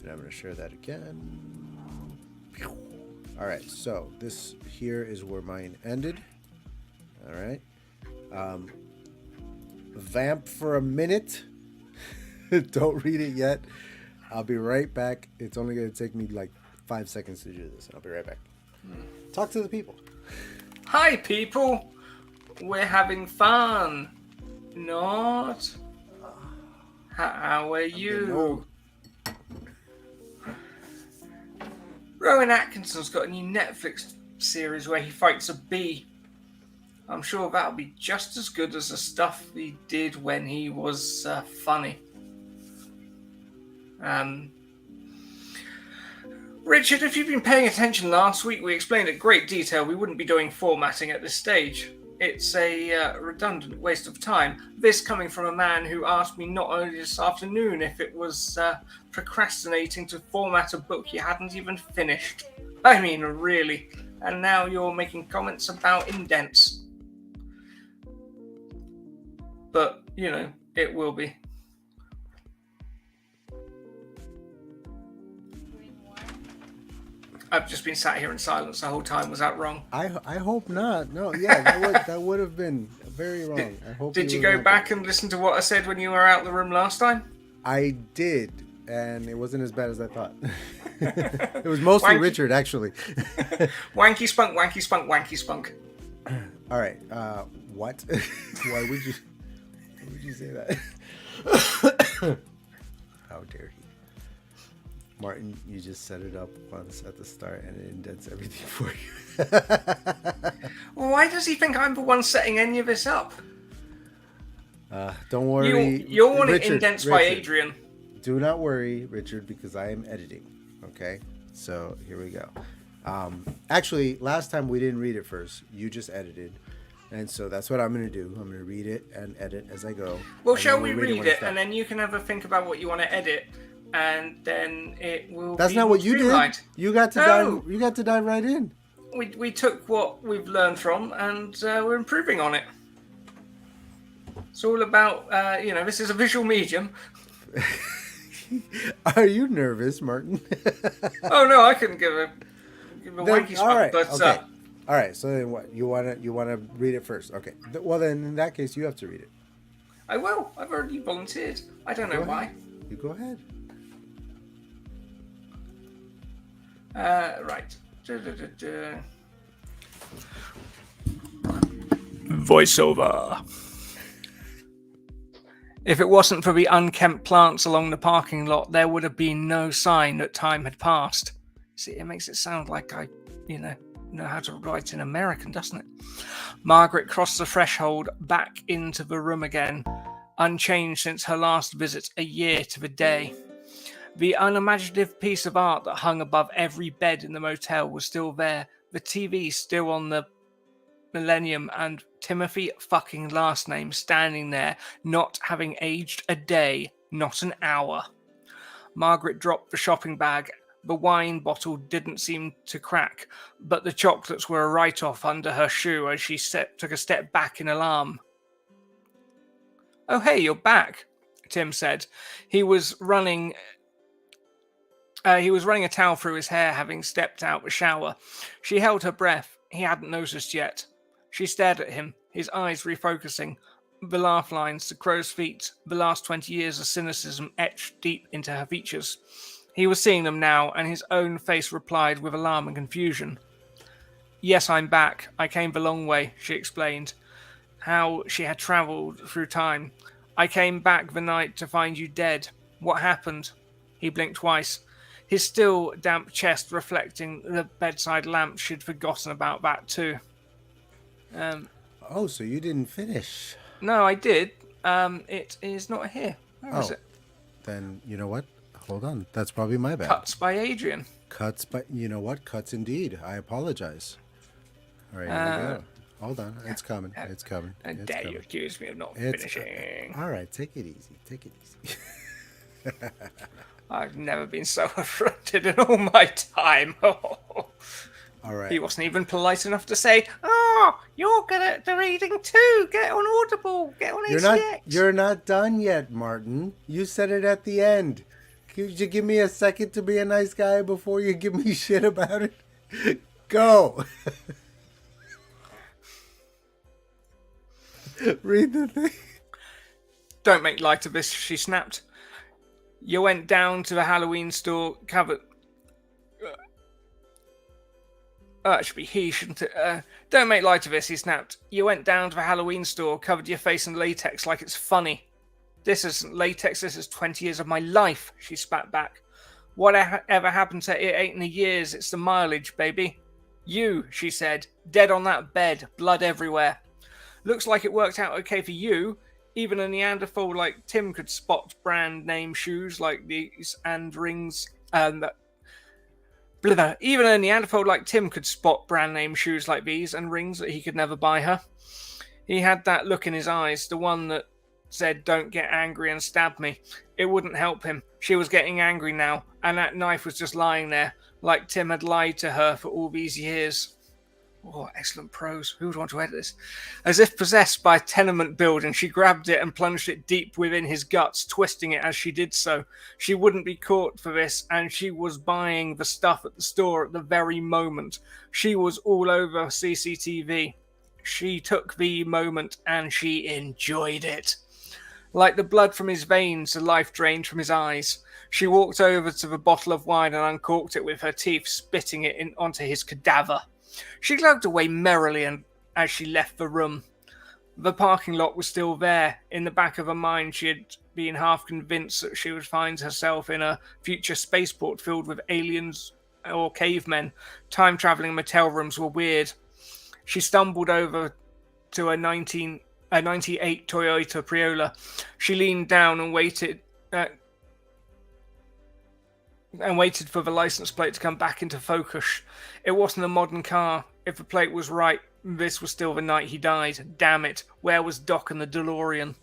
And I'm going to share that again. All right. So this here is where mine ended. All right. Vamp for a minute. Don't read it yet. I'll be right back. It's only going to take me like 5 seconds to do this. I'll be right back. Talk to the people. Hi, people. We're having fun. Not. How are you? Rowan Atkinson's got a new Netflix series where he fights a bee. I'm sure that'll be just as good as the stuff he did when he was funny. Richard, if you've been paying attention last week, we explained in great detail we wouldn't be doing formatting at this stage. It's a redundant waste of time. This coming from a man who asked me not only this afternoon if it was procrastinating to format a book you hadn't even finished. I mean, really. And now you're making comments about indents. But, you know, it will be. I've just been sat here in silence the whole time. Was that wrong? I hope not. No, yeah, that would have been very wrong. I hope. Did you go back and listen to what I said when you were out the room last time? I did, and it wasn't as bad as I thought. It was mostly Richard, actually. Wanky spunk, wanky spunk, wanky spunk. All right. What? Why would you say that? How dare he? Martin, you just set it up once at the start and it indents everything for you. Well, why does he think I'm the one setting any of this up? Don't worry. You're wanting indents by Adrian. Do not worry, Richard, because I am editing. Okay? So here we go. Actually, last time we didn't read it first. You just edited. And so that's what I'm going to do. I'm going to read it and edit as I go. Well, shall we read it and then you can have a think about what you want to edit? And then it will. That's be not what you streamlined. did. You got to dive. You got to dive right in. We took what we've learned from, and we're improving on it. It's all about this is a visual medium. Are you nervous, Martin? Oh no, I couldn't give a wanky spot. All right. But, okay. All right. So then, what you wanna read it first? Okay. Well, then in that case, you have to read it. I will. I've already volunteered. I don't know why. You go ahead. Right. Voiceover. If it wasn't for the unkempt plants along the parking lot, there would have been no sign that time had passed. See, it makes it sound like I, know how to write in American, doesn't it? Margaret crossed the threshold back into the room again, unchanged since her last visit a year to the day. The unimaginative piece of art that hung above every bed in the motel was still there, the TV still on the Millennium, and Timothy fucking last name standing there, not having aged a day, not an hour. Margaret dropped the shopping bag. The wine bottle didn't seem to crack, but the chocolates were a write-off under her shoe as she took a step back in alarm. "Oh, hey, you're back," Tim said. He was running a towel through his hair, having stepped out the shower. She held her breath. He hadn't noticed yet. She stared at him, his eyes refocusing. The laugh lines, the crow's feet, the last 20 years of cynicism etched deep into her features. He was seeing them now, and his own face replied with alarm and confusion. "Yes, I'm back. I came the long way," she explained. How she had travelled through time. "I came back the night to find you dead. What happened?" He blinked twice, his still damp chest reflecting the bedside lamp. She'd forgotten about that too. Oh, so you didn't finish? No, I did. It is not here. Where is it? Then you know what? Hold on. That's probably my bad. Cuts by Adrian. Cuts, but you know what? Cuts indeed. I apologize. All right, here we go. Hold on. It's coming. It's coming. And It's dare coming. you accuse me of not finishing. All right, take it easy. Take it easy. I've never been so affronted in all my time. All right. He wasn't even polite enough to say, "Oh, you're good at the reading too. Get on Audible. Get on ACX." You're not done yet, Martin. You said it at the end. Could you give me a second to be a nice guy before you give me shit about it? Go. Read the thing. "Don't make light of this," she snapped. "You went down to the Halloween store covered..." it should be he, shouldn't it? "Don't make light of this," he snapped. "You went down to the Halloween store, covered your face in latex like it's funny." "This isn't latex, this is 20 years of my life," she spat back. "Whatever happened to it ain't in the years, it's the mileage, baby." "You," she said, "dead on that bed, blood everywhere. Looks like it worked out okay for you. Even a Neanderthal like Tim could spot brand name shoes like these and rings, Even a Neanderthal like Tim could spot brand name shoes like these and rings that he could never buy her." He had that look in his eyes, the one that said, "Don't get angry and stab me." It wouldn't help him. She was getting angry now, and that knife was just lying there, like Tim had lied to her for all these years. Oh, excellent prose. Who would want to edit this? As if possessed by a tenement building, she grabbed it and plunged it deep within his guts, twisting it as she did so. She wouldn't be caught for this, and she was buying the stuff at the store at the very moment. She was all over CCTV. She took the moment, and she enjoyed it. Like the blood from his veins, the life drained from his eyes. She walked over to the bottle of wine and uncorked it with her teeth, spitting it onto his cadaver. She glugged away merrily as she left the room. The parking lot was still there. In the back of her mind, she had been half convinced that she would find herself in a future spaceport filled with aliens or cavemen. Time-traveling motel rooms were weird. She stumbled over to a 98 Toyota Priola. She leaned down and waited for the license plate to come back into focus. It wasn't a modern car. If the plate was right, this was still the night he died. Damn it, where was Doc and the DeLorean?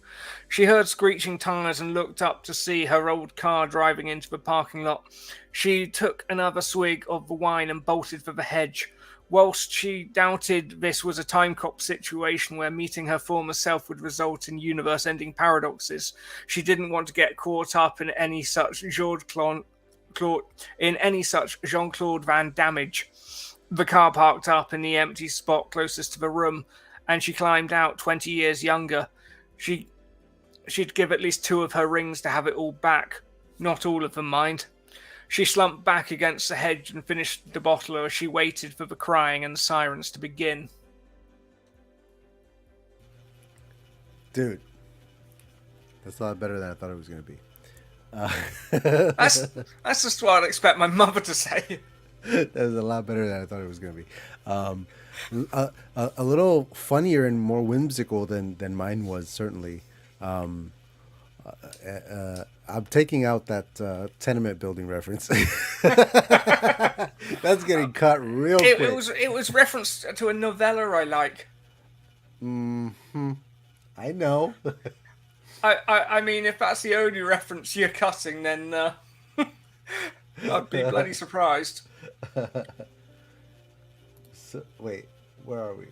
She heard screeching tires and looked up to see her old car driving into the parking lot. She took another swig of the wine and bolted for the hedge. Whilst she doubted this was a time cop situation where meeting her former self would result in universe-ending paradoxes, she didn't want to get caught up in any such Jean-Claude Van Damme. The car parked up in the empty spot closest to the room, and she climbed out 20 years younger. She She'd give at least 2 of her rings to have it all back. Not all of them, mind. She slumped back against the hedge and finished the bottle as she waited for the crying and the sirens to begin. Dude, that's a lot better than I thought it was going to be. That's just what I'd expect my mother to say. That was a lot better than I thought it was going to be. A little funnier and more whimsical than mine was, certainly. I'm taking out that tenement building reference. That's getting cut real quick. It was referenced to a novella I like. I know. I mean, if that's the only reference you're cutting, then I'd be bloody surprised. So, wait, where are we?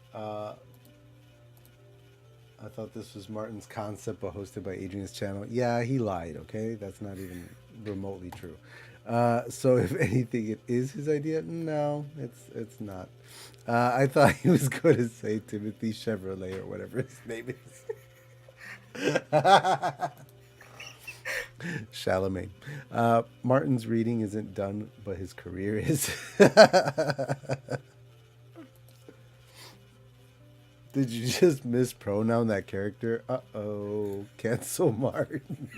I thought this was Martin's concept, but hosted by Adrian's channel. Yeah, he lied, okay? That's not even remotely true. So if anything, it is his idea? No, it's not. I thought he was going to say Timothy Chevrolet or whatever his name is. Chalamet. Martin's reading isn't done, but his career is. Did you just mispronoun that character? Uh-oh. Cancel Martin.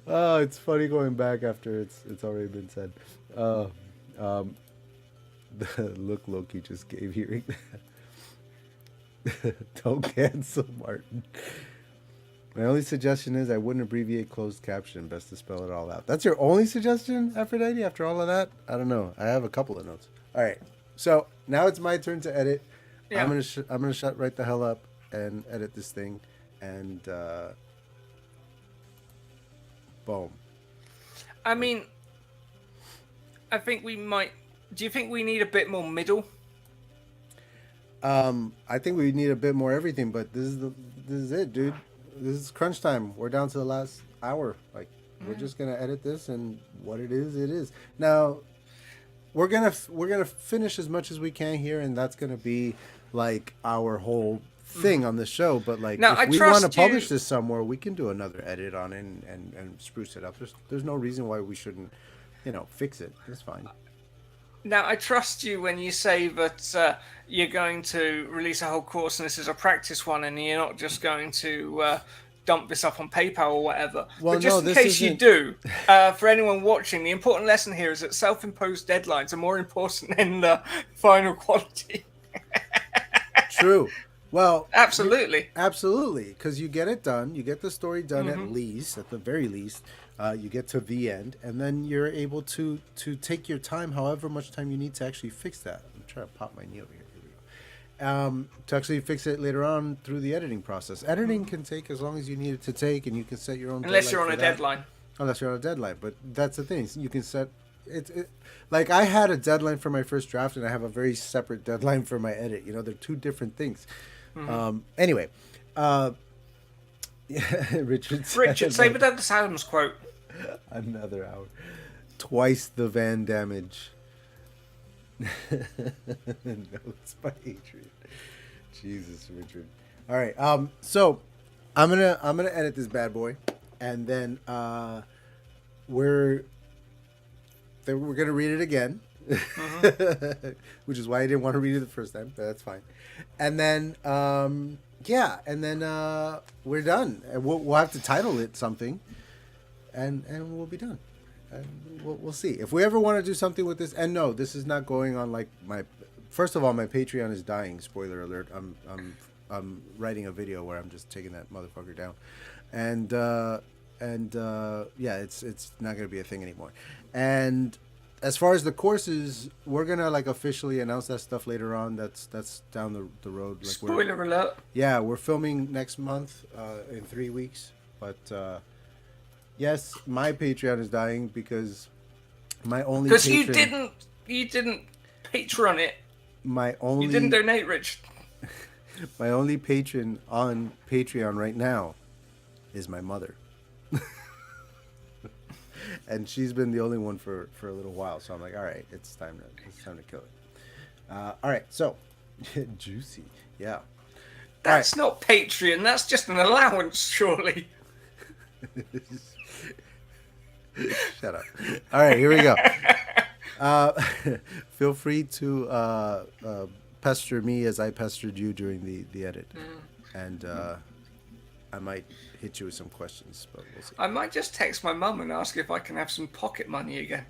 Oh, it's funny going back after it's already been said. The look Loki just gave hearing that. Don't cancel Martin. My only suggestion is I wouldn't abbreviate closed caption. Best to spell it all out. That's your only suggestion, Aphrodite, after all of that? I don't know. I have a couple of notes. All right. So now it's my turn to edit. Yeah. I'm gonna shut right the hell up and edit this thing, and boom. I mean, I think we might. Do you think we need a bit more middle? I think we need a bit more everything, but this is it, dude. This is crunch time. We're down to the last hour. Like, we're just gonna edit this, and what it is. Now, we're gonna finish as much as we can here, and that's gonna be like our whole thing on the show. But like, now, if we want to publish this somewhere, we can do another edit on it and spruce it up. There's no reason why we shouldn't, fix it. It's fine. Now, I trust you when you say that you're going to release a whole course and this is a practice one, and you're not just going to dump this up on PayPal or whatever. Well, but just in case you do, for anyone watching, the important lesson here is that self-imposed deadlines are more important than the final quality. True. Well, absolutely. Absolutely. Because you get it done. You get the story done at the very least. You get to the end, and then you're able to take your time, however much time you need to actually fix that. I'm trying to pop my knee over here. Here we go. To actually fix it later on through the editing process. Editing can take as long as you need it to take, and you can set your own. Unless you're on a deadline. Unless you're on a deadline, but that's the thing. You can set it. Like, I had a deadline for my first draft, and I have a very separate deadline for my edit. They're two different things. Anyway, Richard, say the Douglas Adams quote. Another hour. Twice the Van damage. Notes by Adrian. Jesus, Richard. All right. So I'm gonna edit this bad boy, and then we're gonna read it again, which is why I didn't want to read it the first time, but that's fine. And then we're done. And we'll have to title it something. And we'll be done. And we'll see if we ever want to do something with this. And no, this is not going on like my. First of all, my Patreon is dying. Spoiler alert! I'm writing a video where I'm just taking that motherfucker down, and yeah, it's not gonna be a thing anymore. And as far as the courses, we're gonna like officially announce that stuff later on. That's down the road. Like, spoiler alert! Yeah, we're filming next month in 3 weeks, but. Yes, my Patreon is dying because my only because you didn't Patreon it. You didn't donate, Rich. My only patron on Patreon right now is my mother, and she's been the only one for a little while. So I'm like, all right, it's time to kill it. All right, so Juicy. Yeah. All right. That's not Patreon. That's just an allowance, surely. Shut up. All right, here we go. Uh, feel free to pester me as I pestered you during the edit, and I might hit you with some questions, but we'll see. I might just text my mum and ask if I can have some pocket money again.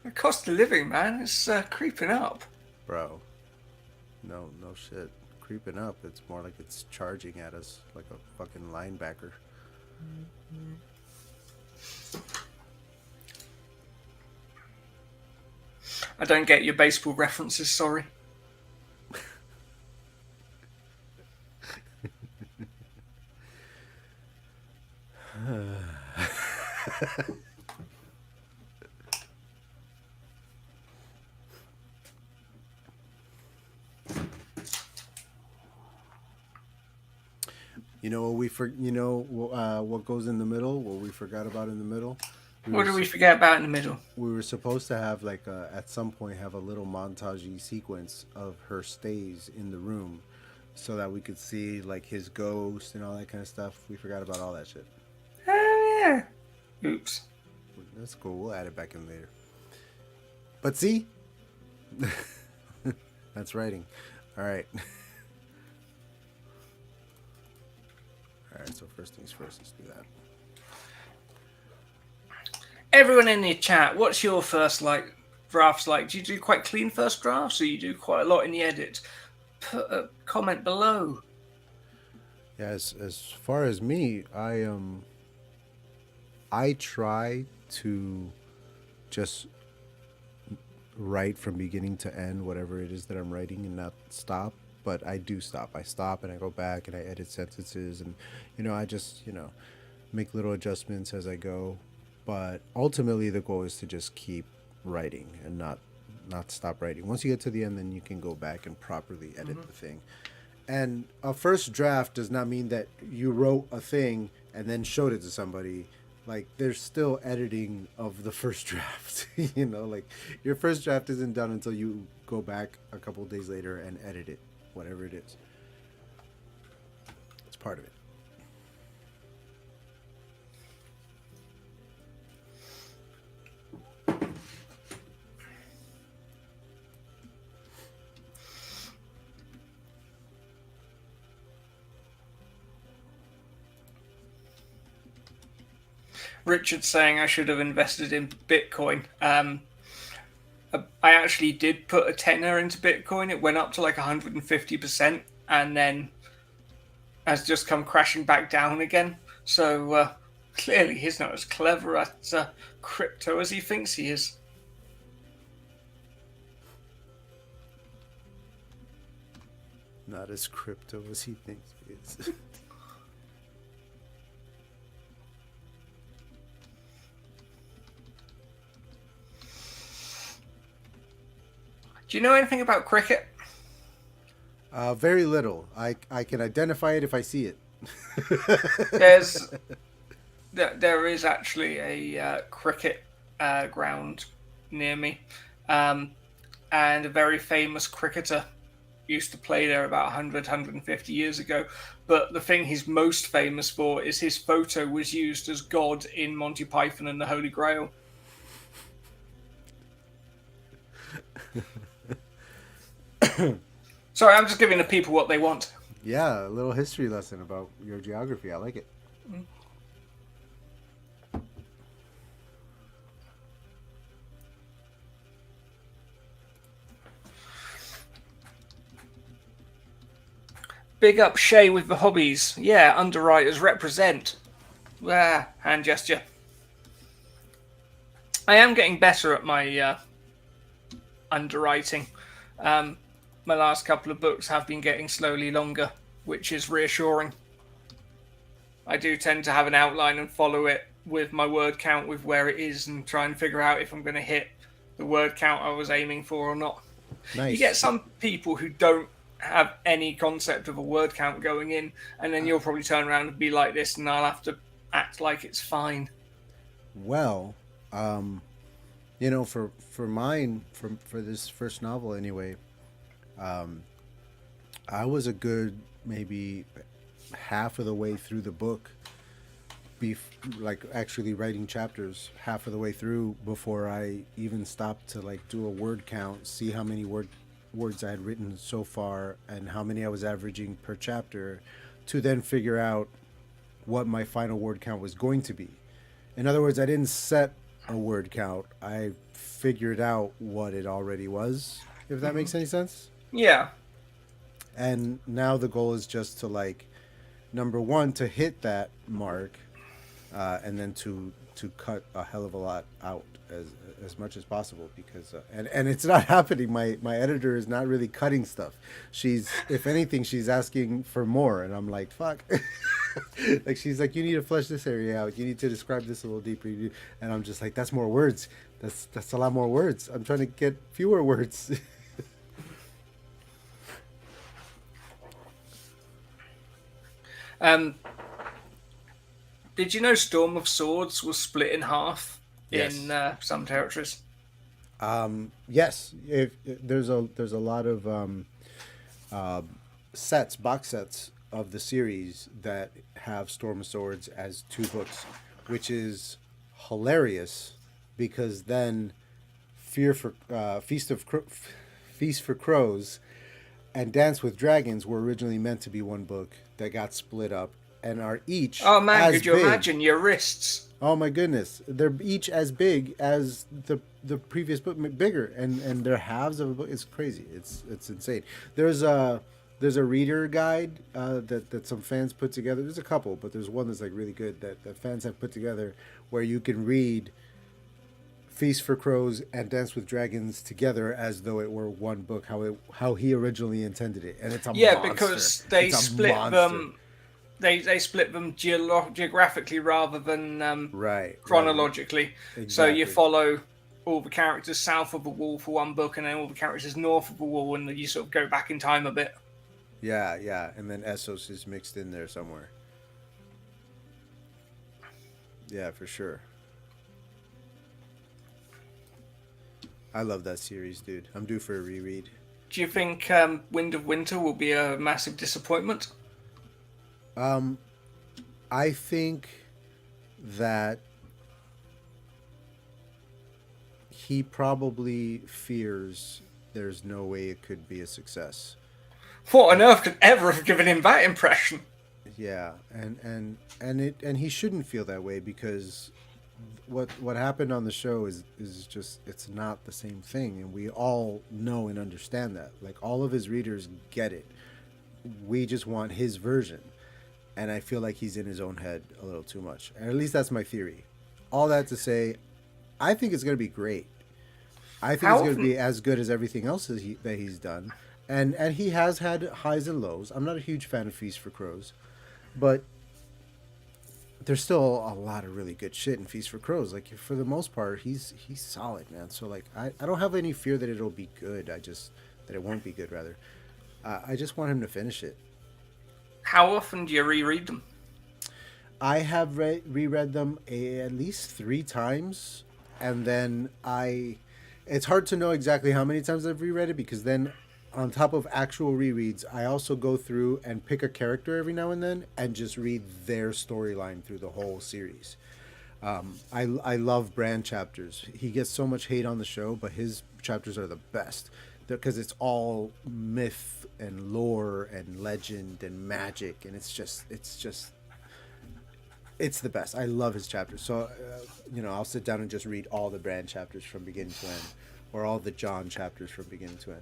The cost of living, man, is creeping up. Bro, no shit. Creeping up. It's more like it's charging at us like a fucking linebacker. I don't get your baseball references, sorry. You know what what goes in the middle? What we forgot about in the middle? What did we forget about in the middle? We were supposed to have like at some point have a little montagey sequence of her stays in the room, so that we could see like his ghost and all that kind of stuff. We forgot about all that shit. Oh, yeah. Oops. That's cool. We'll add it back in later. But see, that's writing. All right. All right. So first things first. Let's do that. Everyone in the chat, what's your first drafts like? Do you do quite clean first drafts, or you do quite a lot in the edit? Put a comment below. Yeah, as far as me, I try to just write from beginning to end whatever it is that I'm writing and not stop. But I do stop. I stop and I go back and I edit sentences, and I just make little adjustments as I go. But ultimately, the goal is to just keep writing and not stop writing. Once you get to the end, then you can go back and properly edit the thing. And a first draft does not mean that you wrote a thing and then showed it to somebody. Like, there's still editing of the first draft. Like your first draft isn't done until you go back a couple days later and edit it, whatever it is. It's part of it. Richard's saying I should have invested in Bitcoin. I actually did put a tenner into Bitcoin. It went up to like 150%, and then has just come crashing back down again. So clearly he's not as clever at crypto as he thinks he is. Not as crypto as he thinks he is. Do you know anything about cricket? Very little. I can identify it if I see it. There is actually a cricket ground near me, and a very famous cricketer used to play there about 150 years ago. But the thing he's most famous for is his photo was used as God in Monty Python and the Holy Grail. Sorry, I'm just giving the people what they want. Yeah, a little history lesson about your geography. I like it. Big up Shay with the hobbies. Yeah, underwriters represent. Hand gesture. I am getting better at my underwriting. My last couple of books have been getting slowly longer, which is reassuring. I do tend to have an outline and follow it with my word count with where it is and try and figure out if I'm going to hit the word count I was aiming for or not. Nice. You get some people who don't have any concept of a word count going in, and then you'll probably turn around and be like this, and I'll have to act like it's fine. Well, For mine, for this first novel anyway, I was a good maybe half of the way through the book, be like actually writing chapters half of the way through before I even stopped to like do a word count, see how many words I had written so far and how many I was averaging per chapter, to then figure out what my final word count was going to be. In other words, I didn't set a word count. I figured out what it already was, if that makes any sense. Yeah. And now the goal is just to like, number one, to hit that mark, and then to cut a hell of a lot out as much as possible, because and it's not happening. My editor is not really cutting stuff. She's, if anything, she's asking for more, and I'm like, fuck. Like, she's like, you need to flesh this area out, you need to describe this a little deeper, and I'm just like, that's more words, that's a lot more words, I'm trying to get fewer words. Did you know Storm of Swords was split in half Yes. in some territories? Yes, there's a lot of box sets of the series that have Storm of Swords as two books, which is hilarious, because then Feast for Crows and Dance with Dragons were originally meant to be one book that got split up and are each Oh man, as could you big. imagine your wrists? Oh my goodness, they're each as big as the previous book, bigger, and they're halves of a book. It's crazy. It's insane. There's a reader guide that some fans put together. There's a couple, but there's one that's like really good that fans have put together, where you can read Feast for Crows and Dance with Dragons together as though it were one book, how he originally intended it, and it's a Yeah, monster. because they It's a split monster. them. They split them geographically rather than Right, chronologically. So Exactly. you follow all the characters south of the wall for one book, and then all the characters north of the wall, and you sort of go back in time a bit. Yeah, and then Essos is mixed in there somewhere. Yeah, for sure. I love that series, dude. I'm due for a reread. Do you think Wind of Winter will be a massive disappointment? I think that he probably fears there's no way it could be a success. What on earth could ever have given him that impression? Yeah, and he shouldn't feel that way, because what happened on the show is just, it's not the same thing, and we all know and understand that. Like, all of his readers get it. We just want his version. And I feel like he's in his own head a little too much. Or at least that's my theory. All that to say, I think it's going to be great. I think it's going to be as good as everything else that he's done. And he has had highs and lows. I'm not a huge fan of Feast for Crows, but there's still a lot of really good shit in Feast for Crows. Like, for the most part, he's solid, man. So like, I don't have any fear that it'll be good. That it won't be good, rather. I just want him to finish it. How often do you reread them? I have reread them at least 3 times, and then it's hard to know exactly how many times I've reread it, because then on top of actual rereads, I also go through and pick a character every now and then and just read their storyline through the whole series. I love Bran chapters. He gets so much hate on the show, but his chapters are the best, because it's all myth and lore and legend and magic, and it's the best. I love his chapters. So I'll sit down and just read all the Bran chapters from beginning to end, or all the Jon chapters from beginning to end.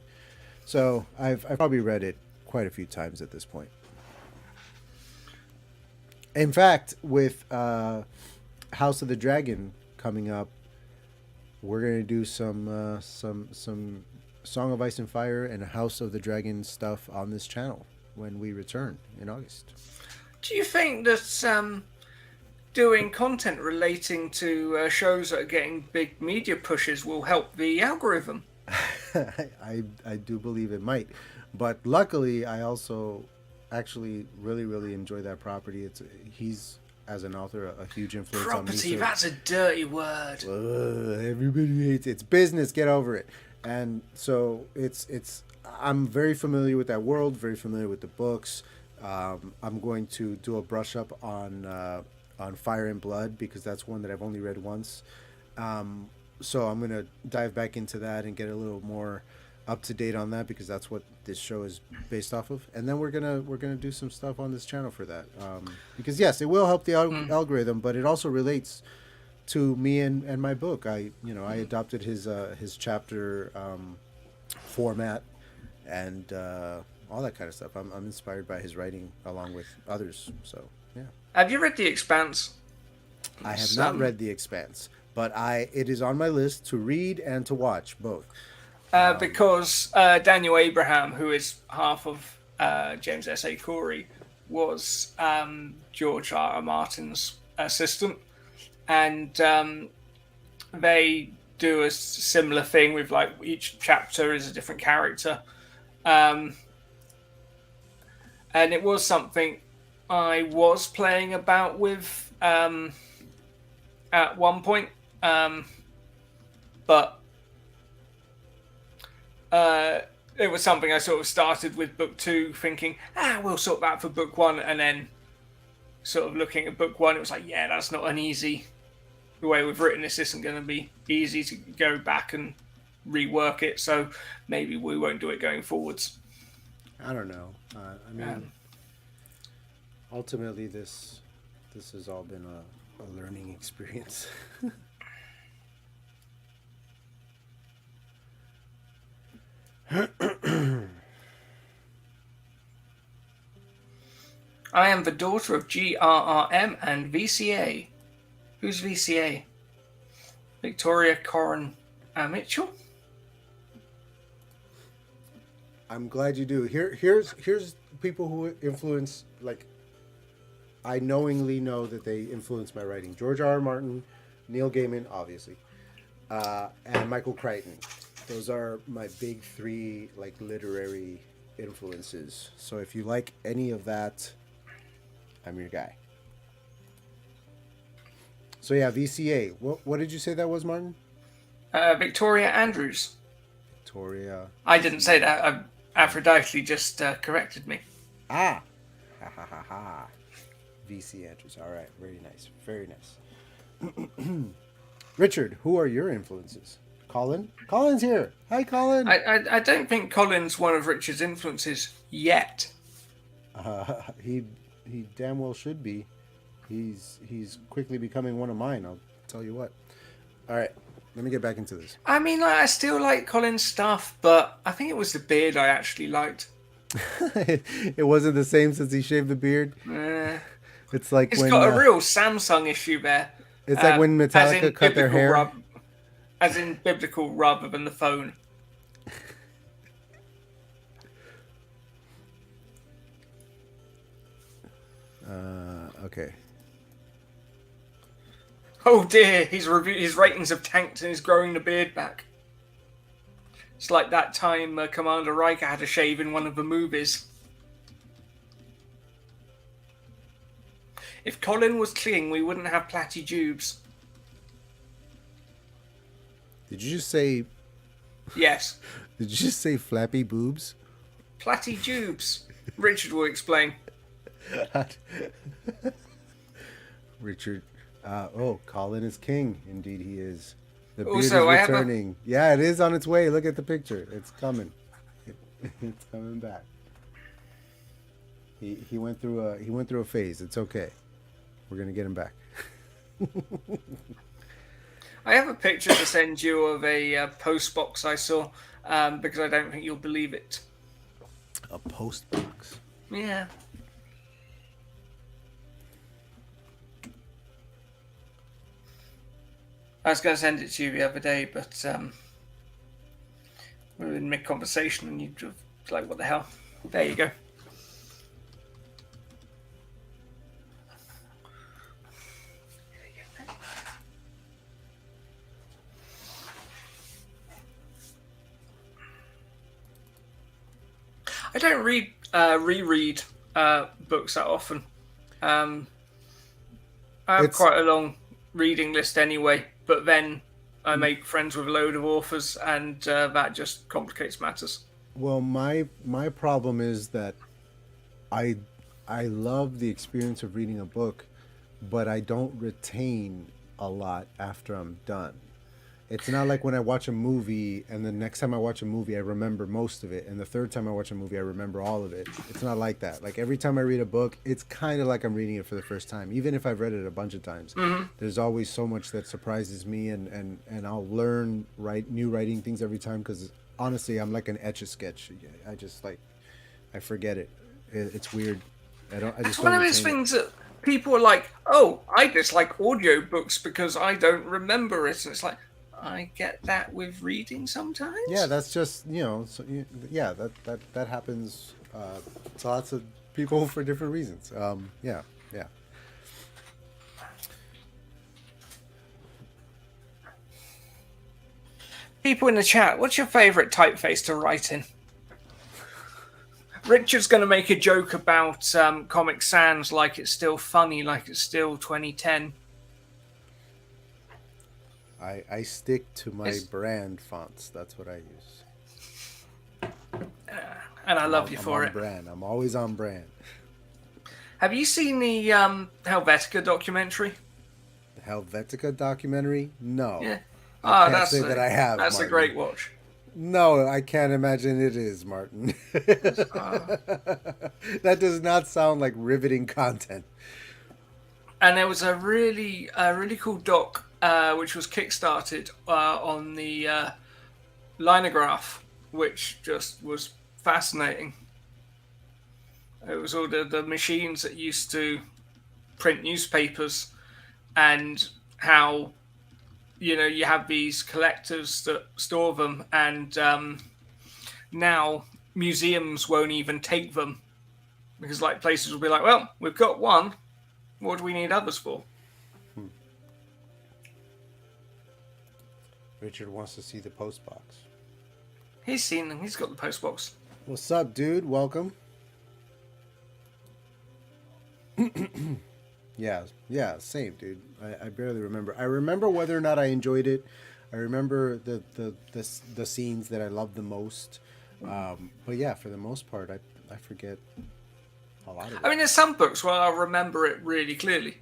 So I've probably read it quite a few times at this point. In fact, with House of the Dragon coming up, we're gonna do some Song of Ice and Fire and House of the Dragon stuff on this channel when we return in August. Do you think that doing content relating to shows that are getting big media pushes will help the algorithm? I do believe it might, but luckily I also actually really enjoy that property. as an author, a huge influence on me. Property, So, that's a dirty word. everybody hates it. It's business. Get over it. And so it's. I'm very familiar with that world. Very familiar with the books. I'm going to do a brush up on Fire and Blood because that's one that I've only read once. So I'm gonna dive back into that and get a little more up to date on that because that's what this show is based off of. And then we're gonna do some stuff on this channel for that. Because yes, it will help the algorithm, but it also relates to me and my book. I adopted his chapter format and all that kind of stuff. I'm inspired by his writing along with others. So yeah. Have you read The Expanse? I have not read The Expanse, but it is on my list to read and to watch both. Because Daniel Abraham, who is half of James S.A. Corey, was George R. R. Martin's assistant, and they do a similar thing with like each chapter is a different character, and it was something I was playing about with at one point, but it was something I sort of started with book 2 thinking, we'll sort that for book 1, and then sort of looking at book 1, it was like, yeah, that's not an easy, the way we've written this isn't going to be easy to go back and rework it, so maybe we won't do it going forwards. I don't know. I mean, ultimately this has all been a learning experience. I am the daughter of GRRM and VCA. Who's VCA? Victoria Corin Mitchell? I'm glad you do. Here's people who influence, like, I knowingly know that they influence my writing. George R. R. Martin, Neil Gaiman, obviously, and Michael Crichton. Those are my big 3, like, literary influences. So if you like any of that, I'm your guy. So yeah, VCA. What did you say that was, Martin? Victoria Andrews. Victoria. I didn't say that. Aphrodite just corrected me. Ha ha ha ha. VC Andrews. All right. Very nice. Very nice. Richard, who are your influences? Colin? Colin's here. Hi, Colin. I don't think Colin's one of Richard's influences yet. He damn well should be. He's quickly becoming one of mine. I'll tell you what. All right. Let me get back into this. I mean, I still like Colin's stuff, but I think it was the beard I actually liked. It wasn't the same since he shaved the beard. It's like it's when got a real Samsung issue there. It's like when Metallica cut their hair. As in biblical rather than the phone. Okay. Oh dear, his ratings have tanked and he's growing the beard back. It's like that time Commander Riker had a shave in one of the movies. If Colin was clean, we wouldn't have platty jubes. Did you just say... Yes. Did you just say flappy boobs? Platty jubes. Richard will explain. Richard... Colin is king. Indeed he is. The beard Also, is returning. Yeah, it is on its way. Look at the picture. It's coming. It's coming back. He went through a phase. It's okay. We're gonna get him back. I have a picture to send you of a post box I saw, because I don't think you'll believe it. A post box. Yeah. I was going to send it to you the other day, but we were in mid-conversation and you were like, what the hell? There you go. I don't reread books that often. I have It's quite a long reading list anyway, but then I make friends with a load of authors, and that just complicates matters. well, my problem is that I I love the experience of reading a book, but I don't retain a lot after I'm done. It's not like when I watch a movie and the next time I watch a movie I remember most of it and the third time I watch a movie I remember all of it. It's not like that. Like every time I read a book, it's kind of like I'm reading it for the first time, even if I've read it a bunch of times. There's always so much that surprises me and I'll learn write new writing things every time cuz honestly, I'm like an etch a sketch. I just like I forget it. It's weird. I It's just one don't of those retain it. things that people are like, "Oh, I dislike audiobooks because I don't remember it," and it's like, I get that with reading Yeah, sometimes. that's just so, yeah, that happens to lots of people for different reasons. Yeah, yeah. People in the chat, what's your favorite typeface to write in? Richard's going to make a joke about Comic Sans, like it's still funny, like it's still 2010. I stick to my It's, brand fonts. That's what I use. and I love you I'm for on it. brand. I'm always on brand. Have you seen the Helvetica documentary? The Helvetica documentary? No, Yeah. I Ah, can't say that I have, that's a Martin. great watch. No, I can't imagine it is, Martin. Uh, That does not sound like riveting content. and there was a really cool doc which was kickstarted on the Linograph, which just was fascinating. It was all the machines that used to print newspapers, and how you have these collectors that store them, and now museums won't even take them because like places will be like, well, we've got one. What do we need others for? Richard wants to see the post box. He's seen them. He's got the postbox. What's up, dude? Welcome. Yeah, yeah, same, dude. I barely remember. I remember whether or not I enjoyed it. I remember the scenes that I loved the most. But yeah, for the most part, I forget a lot of I it. mean, there's some books where I'll remember it really clearly.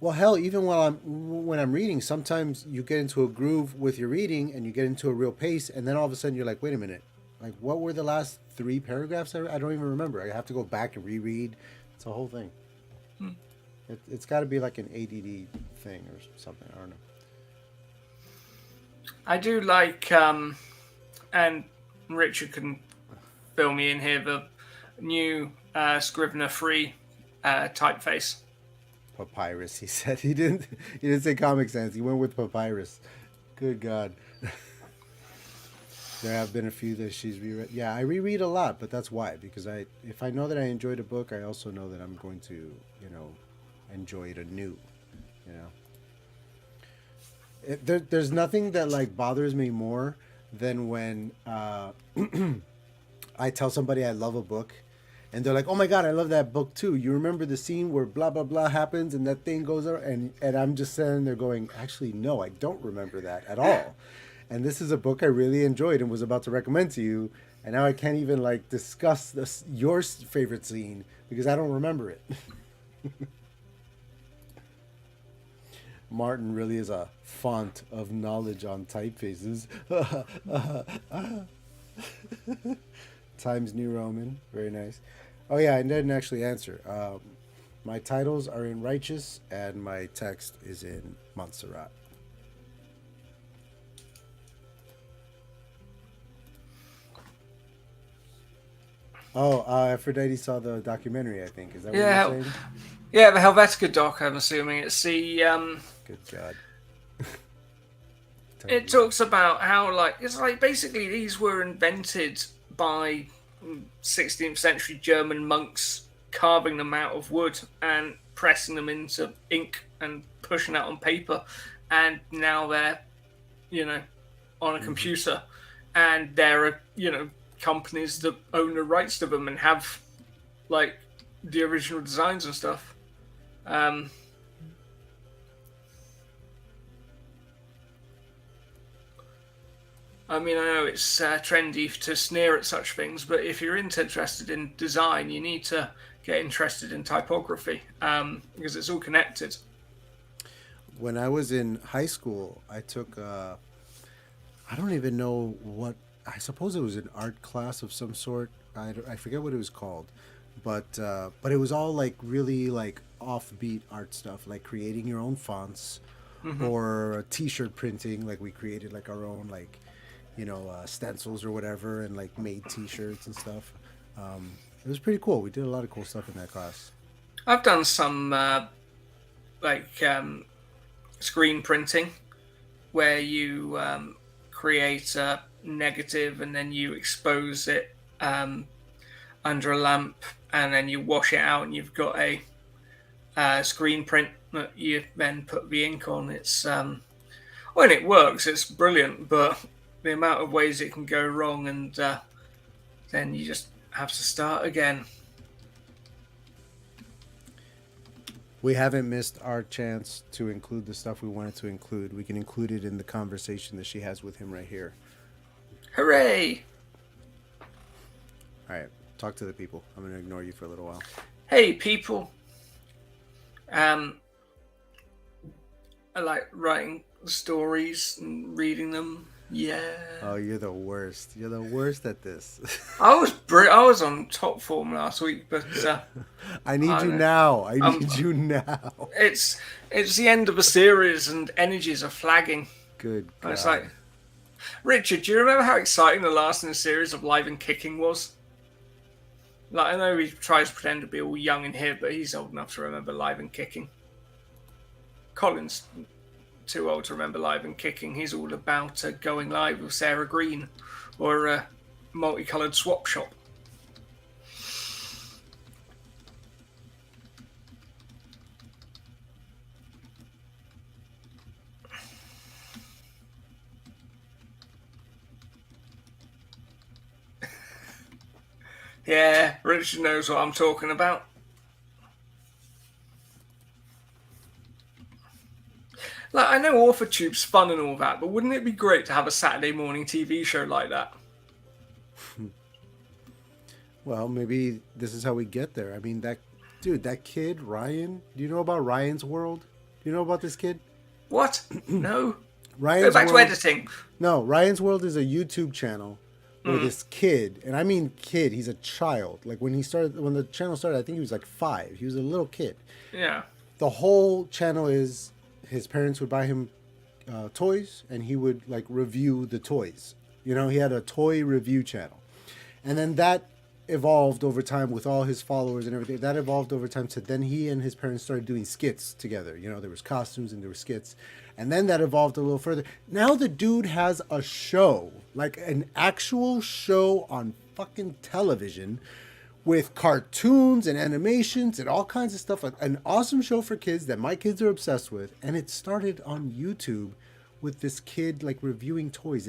Well, hell, even when I'm reading, sometimes you get into a groove with your reading and you get into a real pace, and then all of a sudden you're like, wait a minute, like what were the last three paragraphs? I don't even remember. I have to go back and reread. It's a whole thing. It's got to be like an ADD thing or something. I don't know. I do like, and Richard can fill me in here, the new Scrivener free typeface. Papyrus. He said he didn't. He didn't say Comic Sans. He went with Papyrus. Good God. There have been a few that she's reread. Yeah, I reread a lot, but that's why. Because if I know that I enjoyed a book, I also know that I'm going to, enjoy it anew. You know. There's nothing that like bothers me more than when I tell somebody I love a book, and they're like, "Oh my God, I love that book too. You remember the scene where blah blah blah happens and that thing goes over?" And I'm just sitting there going, "Actually, no, I don't remember that at all." And this is a book I really enjoyed and was about to recommend to you, and now I can't even like discuss your favorite scene because I don't remember it. Martin really is a font of knowledge on typefaces. Times New Roman, very nice. Oh yeah, I didn't actually answer. My titles are in Righteous, and my text is in Montserrat. Oh, Aphrodite saw the documentary. I think is that what Yeah, you're saying? yeah, the Helvetica doc. I'm assuming it's the. Good God. It talks about how it's like basically these were invented by 16th century German monks, carving them out of wood and pressing them into ink and pushing it on paper, and now they're on a computer, and there are companies that own the rights to them and have like the original designs and stuff. I mean, I know it's trendy to sneer at such things, but if you're interested in design, you need to get interested in typography because it's all connected. When I was in high school, I took I don't even know what, I suppose it was an art class of some sort. I forget what it was called, but it was all like really like offbeat art stuff, like creating your own fonts Hmm. or t-shirt printing. Like we created like our own like stencils or whatever, and like made t-shirts and stuff. It was pretty cool. We did a lot of cool stuff in that class. I've done some like screen printing where you create a negative and then you expose it under a lamp and then you wash it out and you've got a screen print that you then put the ink on. It's when it works, it's brilliant, but the amount of ways it can go wrong, and then you just have to start again. We haven't missed our chance to include the stuff we wanted to include. We can include it in the conversation that she has with him right here. Hooray! All right, talk to the people. I'm going to ignore you for a little while. Hey, people. Um, I like writing stories and reading them. Yeah. Oh, you're the worst. You're the worst at this. I was on top form last week, but I need I you don't- now. I um, need you now. it's the end of a series and energies are flagging. Good And it's God. like, Richard, do you remember how exciting the last in the series of Live and Kicking was? Like, I know he tries to pretend to be all young in here, but he's old enough to remember Live and Kicking. Colin's too old to remember Live and Kicking. He's all about going live with Sarah Green or a multicoloured swap shop. Yeah, Richard knows what I'm talking about. Like, I know AuthorTube's fun and all that, but wouldn't it be great to have a Saturday morning TV show like that? Well, maybe this is how we get there. I mean, that kid, Ryan, do you know about Ryan's World? Do you know about this kid? What? No? Go Ryan's back to World. editing. No, Ryan's World is a YouTube channel where this kid, and I mean kid, he's a child. Like when the channel started, I think he was like 5. He was a little kid. Yeah. The whole channel is his parents would buy him toys, and he would like review the toys. He had a toy review channel, and then that evolved over time with all his followers and everything. That evolved over time to then he and his parents started doing skits together. There was costumes and there were skits, and then that evolved a little further. Now the dude has a show, like an actual show on fucking television, with cartoons and animations and all kinds of stuff. An awesome show for kids that my kids are obsessed with. And it started on YouTube with this kid like reviewing toys.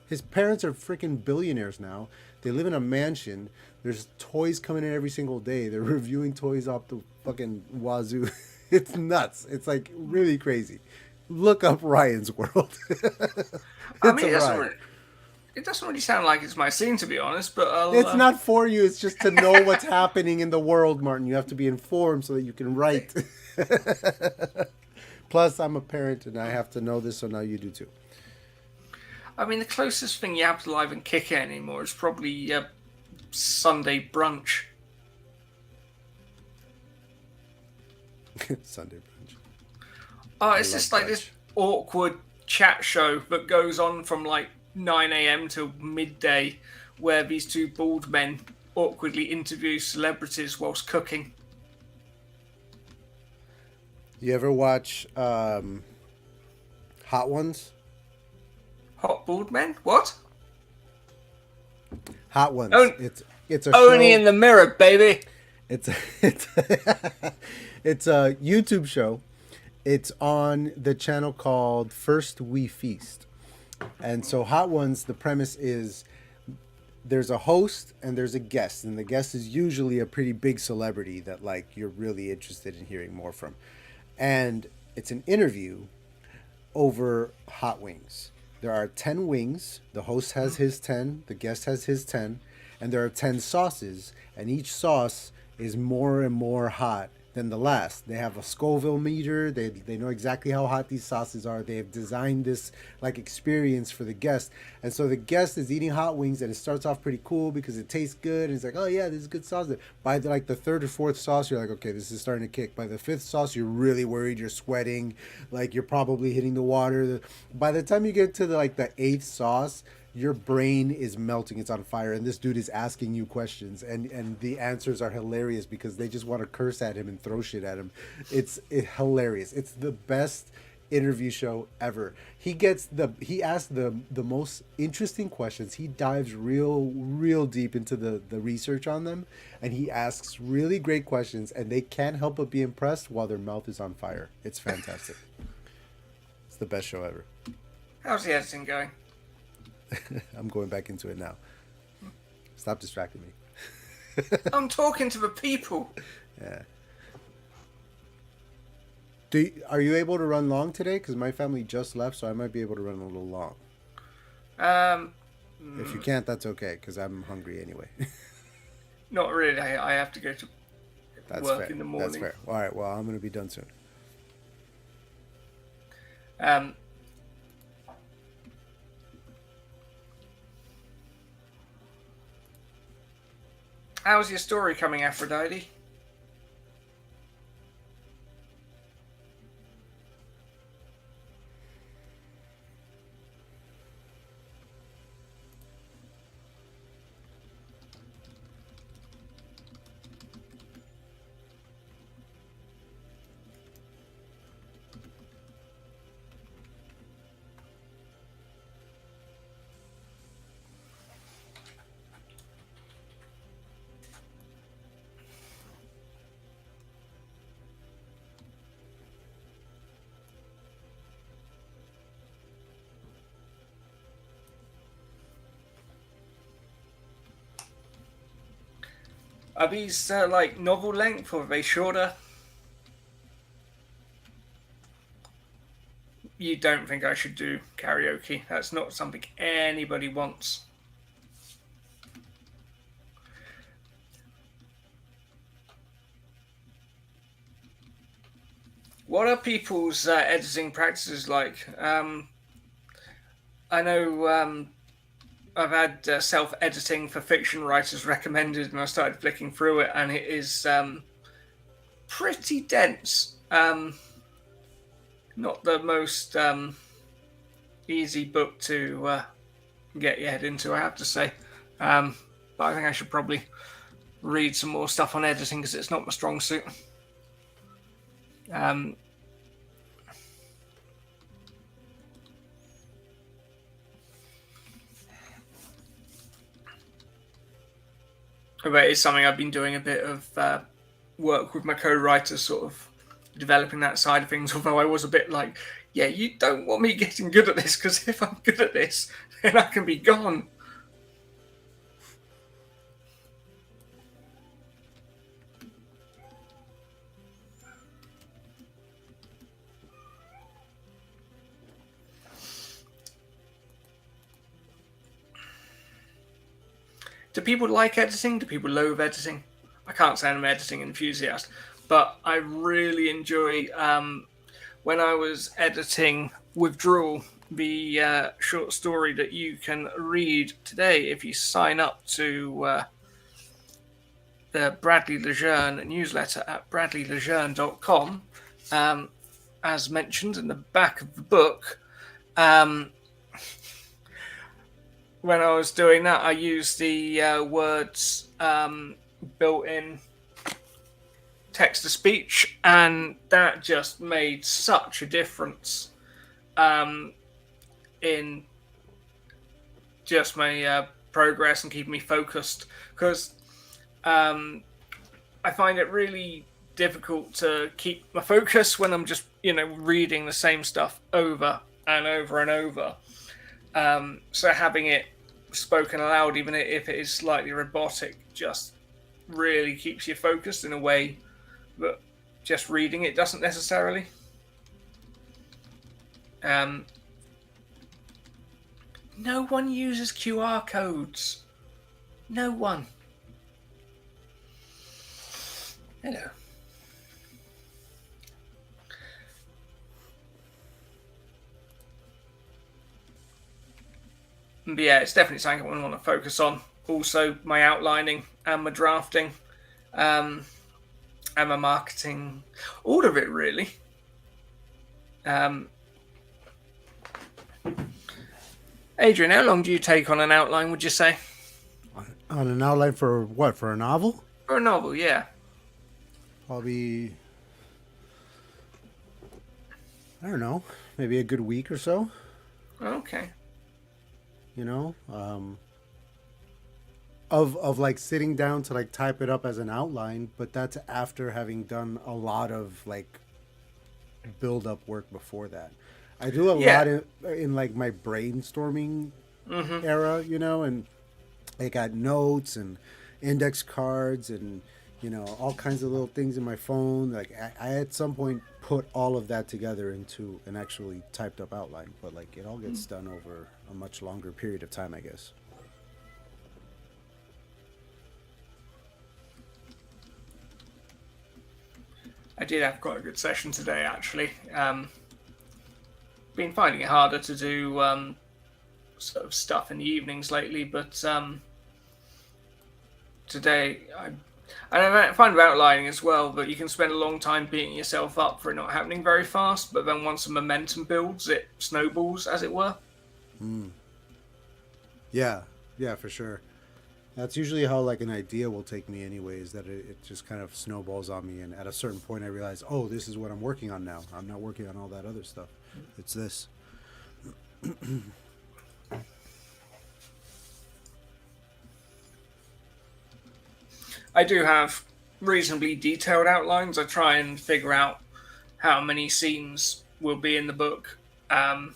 His parents are freaking billionaires now. They live in a mansion. There's toys coming in every single day. They're reviewing toys off the fucking wazoo. It's nuts. It's like really crazy. Look up Ryan's World. I mean, ride. it doesn't really sound like it's my scene, to be honest, but It's not for you. It's just to know what's happening in the world, Martin. You have to be informed so that you can write. Plus, I'm a parent and I have to know this, so now you do too. I mean, the closest thing you have to Live and Kick anymore is probably Sunday brunch. Sunday brunch. Oh, it's love just like brunch. this awkward chat show that goes on from like 9 a.m. till midday, where these two bald men awkwardly interview celebrities whilst cooking. You ever watch Hot Ones? Hot bald men? What? Hot Ones. Oh, It's a Only show. in the mirror, baby. It's it's a YouTube show. It's on the channel called First We Feast. And so Hot Ones, the premise is there's a host and there's a guest, and the guest is usually a pretty big celebrity that like you're really interested in hearing more from. And it's an interview over hot wings. There are 10 wings. The host has his 10, the guest has his 10, and there are 10 sauces, and each sauce is more and more hot than the last. They have a Scoville meter. They know exactly how hot these sauces are. They have designed this like experience for the guest. And so the guest is eating hot wings and it starts off pretty cool because it tastes good. And it's like, oh yeah, this is good sauce. By like the third or fourth sauce, you're like, okay, this is starting to kick. By the fifth sauce, you're really worried. You're sweating, like you're probably hitting the water. By the time you get to the eighth sauce, your brain is melting, it's on fire, and this dude is asking you questions, and the answers are hilarious because they just want to curse at him and throw shit at him. It's hilarious. It's the best interview show ever. He asks the most interesting questions. He dives real deep into the research on them, and he asks really great questions, and they can't help but be impressed while their mouth is on fire. It's fantastic. It's the best show ever. How's the editing going? I'm going back into it now. Stop distracting me. I'm talking to the people. Yeah. Are you able to run long today? Because my family just left, so I might be able to run a little long. If you can't, that's okay, because I'm hungry anyway. Not really. I have to go to work fair. in the morning. That's fair. All right, well, I'm going to be done soon. How's your story coming, Aphrodite? Are these like novel length or are they shorter? You don't think I should do karaoke? That's not something anybody wants. What are people's editing practices like? I know I've had self-editing for fiction writers recommended, and I started flicking through it, and it is pretty dense. Not the most easy book to get your head into, I have to say. But I think I should probably read some more stuff on editing because it's not my strong suit. But it's something I've been doing a bit of work with my co-writers, sort of developing that side of things. Although I was a bit like, yeah, you don't want me getting good at this, because if I'm good at this, then I can be gone. Do people like editing? Do people loathe editing? I can't say I'm an editing enthusiast, but I really enjoy when I was editing Withdrawal, the short story that you can read today if you sign up to the Bradley Lejeune newsletter at bradleylejeune.com. As mentioned in the back of the book, when I was doing that, I used the words built-in text-to-speech, and that just made such a difference in just my progress and keeping me focused. Because I find it really difficult to keep my focus when I'm just, reading the same stuff over and over and over. So having it spoken aloud, even if it is slightly robotic, just really keeps you focused in a way that just reading it doesn't necessarily. Um, no one uses QR codes. No one. Hello. But yeah, it's definitely something I want to focus on. Also, my outlining and my drafting, and my marketing, all of it really. Adrian, how long do you take on an outline? Would you say On an outline for what? For a novel? for a novel? Yeah. Probably, I don't know, maybe a good week or so. Okay. You know, of like sitting down to like type it up as an outline, but that's after having done a lot of like build up work before that. I do a Yeah. lot in like my brainstorming era, you know, and I got notes and index cards and all kinds of little things in my phone. Like I at some point put all of that together into an actually typed up outline, but like it all gets done over a much longer period of time, I guess. I did have quite a good session today, actually. Been finding it harder to do sort of stuff in the evenings lately, but today I find with outlining as well, but you can spend a long time beating yourself up for it not happening very fast, but then once the momentum builds, it snowballs, as it were. Yeah, yeah, for sure. That's usually how like an idea will take me anyways, that it just kind of snowballs on me, and at a certain point I realize, oh, this is what I'm working on now. I'm not working on all that other stuff. It's this. I do have reasonably detailed outlines. I try and figure out how many scenes will be in the book, and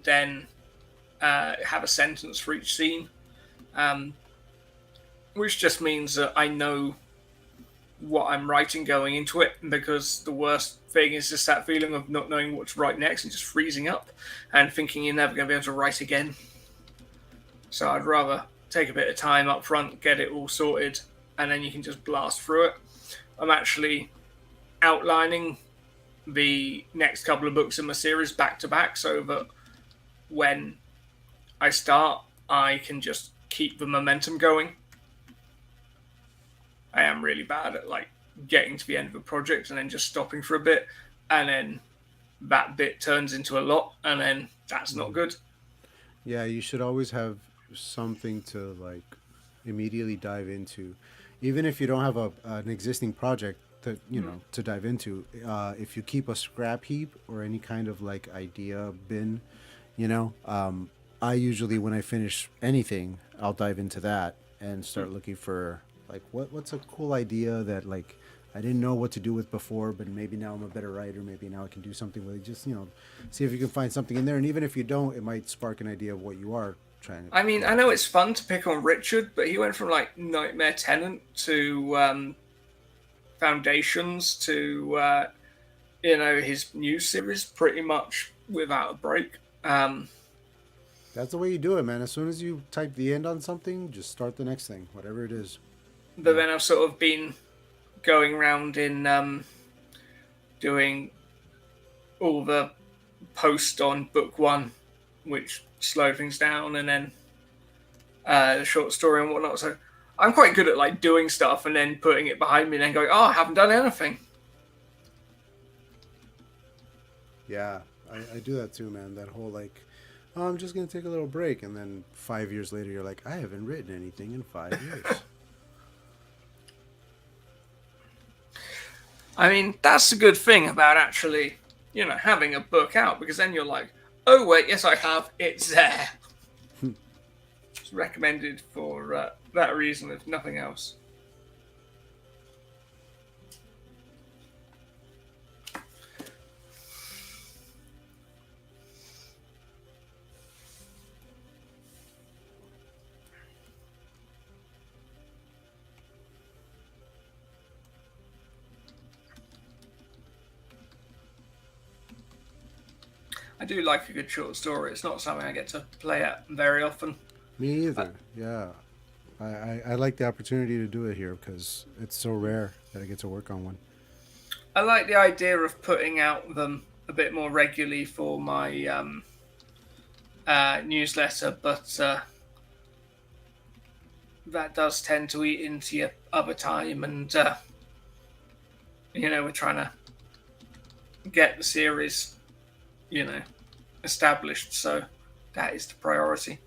then have a sentence for each scene, which just means that I know what I'm writing going into it, because the worst thing is just that feeling of not knowing what to write next and just freezing up and thinking you're never going to be able to write again. So I'd rather take a bit of time up front, get it all sorted, and then you can just blast through it. I'm actually outlining the next couple of books in my series back to back, so that when I start, I can just keep the momentum going. I am really bad at like getting to the end of a project and then just stopping for a bit, and then that bit turns into a lot, and then that's not good. Yeah, you should always have something to like immediately dive into, even if you don't have an existing project that to dive into. If you keep a scrap heap or any kind of like idea bin, you know, I usually when I finish anything, I'll dive into that and start looking for like what's a cool idea that like I didn't know what to do with before, but maybe now I'm a better writer. Maybe now I can do something with it. Just see if you can find something in there, and even if you don't, it might spark an idea of what you are trying to. I mean, I know it's fun to pick on Richard, but he went from like Nightmare Tenant to Foundations to his new series pretty much without a break. That's the way you do it, man. As soon as you type the end on something, just start the next thing, whatever it is. But then I've sort of been going around in doing all the post on book one, which slowed things down, and then the short story and whatnot. So I'm quite good at like doing stuff and then putting it behind me and then going, oh, I haven't done anything. Yeah, I do that too, man. That whole like, oh, I'm just gonna take a little break, and then 5 years later, you're like, I haven't written anything in 5 years. I mean, that's a good thing about actually, having a book out, because then you're like, oh, wait, yes, I have. It's there. It's recommended for that reason, if nothing else. I do like a good short story. It's not something I get to play at very often. Me either. Yeah. I like the opportunity to do it here because it's so rare that I get to work on one. I like the idea of putting out them a bit more regularly for my newsletter, but that does tend to eat into your other time, and we're trying to get the series, established. So that is the priority.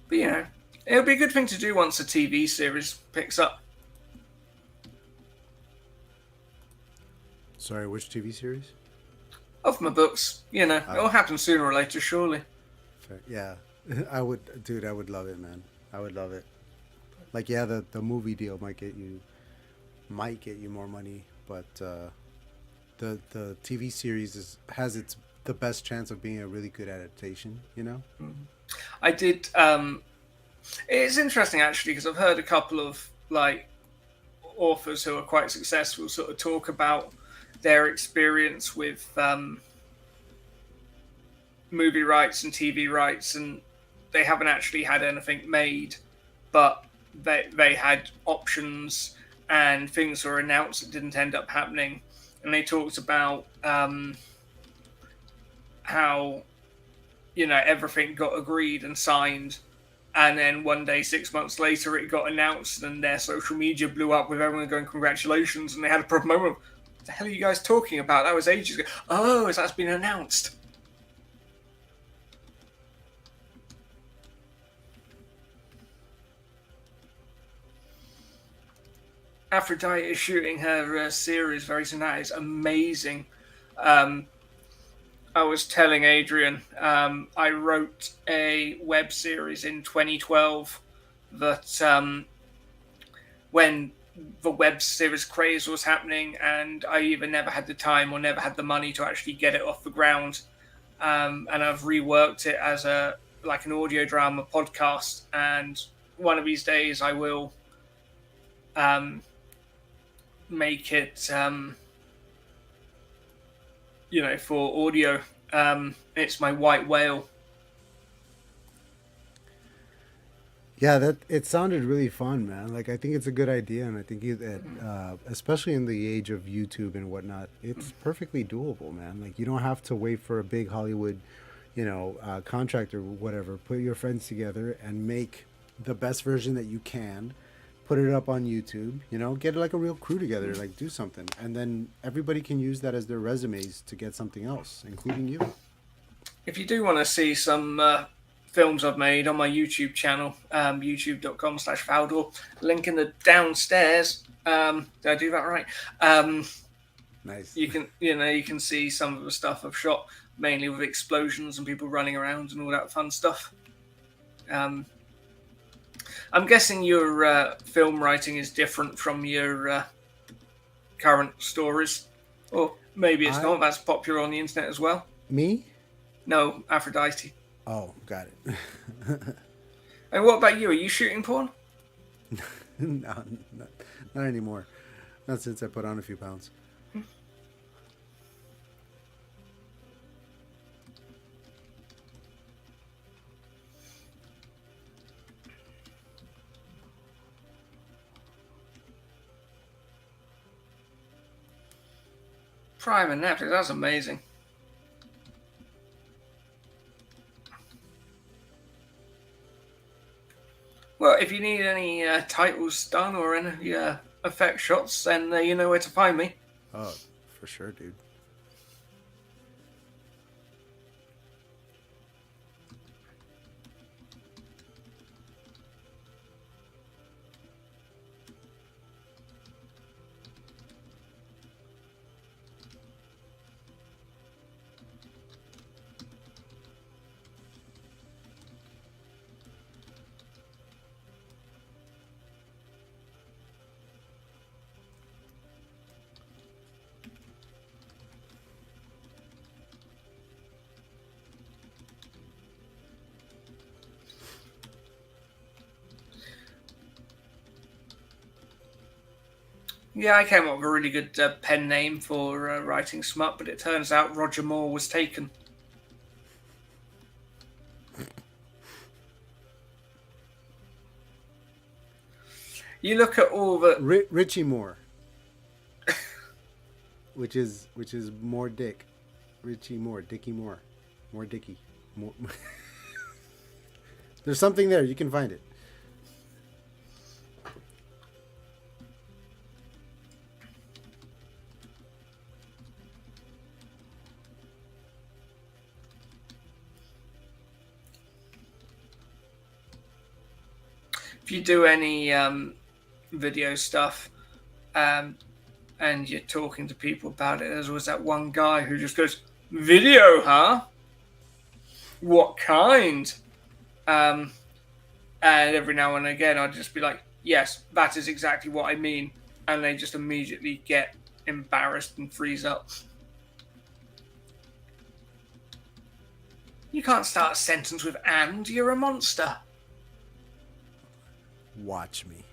But it'll be a good thing to do once a TV series picks up. Sorry, which TV series? Of my books, it'll happen sooner or later, surely. Fair. Yeah, I would, dude. I would love it, man. I would love it. Like, yeah, the movie deal might get you more money, but the TV series has the best chance of being a really good adaptation. You know. I did. It's interesting actually because I've heard a couple of authors who are quite successful sort of talk about their experience with movie rights and TV rights, and they haven't actually had anything made, but they had options and things were announced that didn't end up happening, and they talked about how everything got agreed and signed, and then one day 6 months later it got announced and their social media blew up with everyone going congratulations, and they had a proper moment of, what the hell are you guys talking about? That was ages ago. Oh, that's been announced. Aphrodite is shooting her series very soon. That is amazing. I was telling Adrian, I wrote a web series in 2012 that when the web series craze was happening, and I either never had the time or never had the money to actually get it off the ground. And I've reworked it as an audio drama podcast. And one of these days I will make it for audio. It's my white whale. Yeah, that it sounded really fun, man. Like, I think it's a good idea, and I think especially in the age of YouTube and whatnot, it's perfectly doable, man. Like, you don't have to wait for a big Hollywood, contract or whatever. Put your friends together and make the best version that you can. Put it up on YouTube. Get like a real crew together, like do something, and then everybody can use that as their resumes to get something else, including you. If you do want to see some films I've made on my YouTube channel, youtube.com/Faldor, link in the downstairs. Did I do that right? Nice. You can see some of the stuff I've shot, mainly with explosions and people running around and all that fun stuff. I'm guessing your film writing is different from your current stories, or maybe it's not. That's popular on the internet as well. Me? No, Aphrodite. Oh, got it. And what about you? Are you shooting porn? No, not anymore. Not since I put on a few pounds. Prime and Netflix, that's amazing. Well, if you need any titles done or any effect shots, then you know where to find me. Oh, for sure, dude. Yeah, I came up with a really good pen name for writing smut, but it turns out Roger Moore was taken. You look at all the... Richie Moore, which is more dick. Richie Moore, Dickie Moore, more Dickie. More. There's something there. You can find it. If you do any video stuff and you're talking to people about it, there's always that one guy who just goes, "Video, huh? What kind?" And every now and again, I'd just be like, "Yes, that is exactly what I mean," and they just immediately get embarrassed and freeze up. You can't start a sentence with "and." You're a monster. Watch me.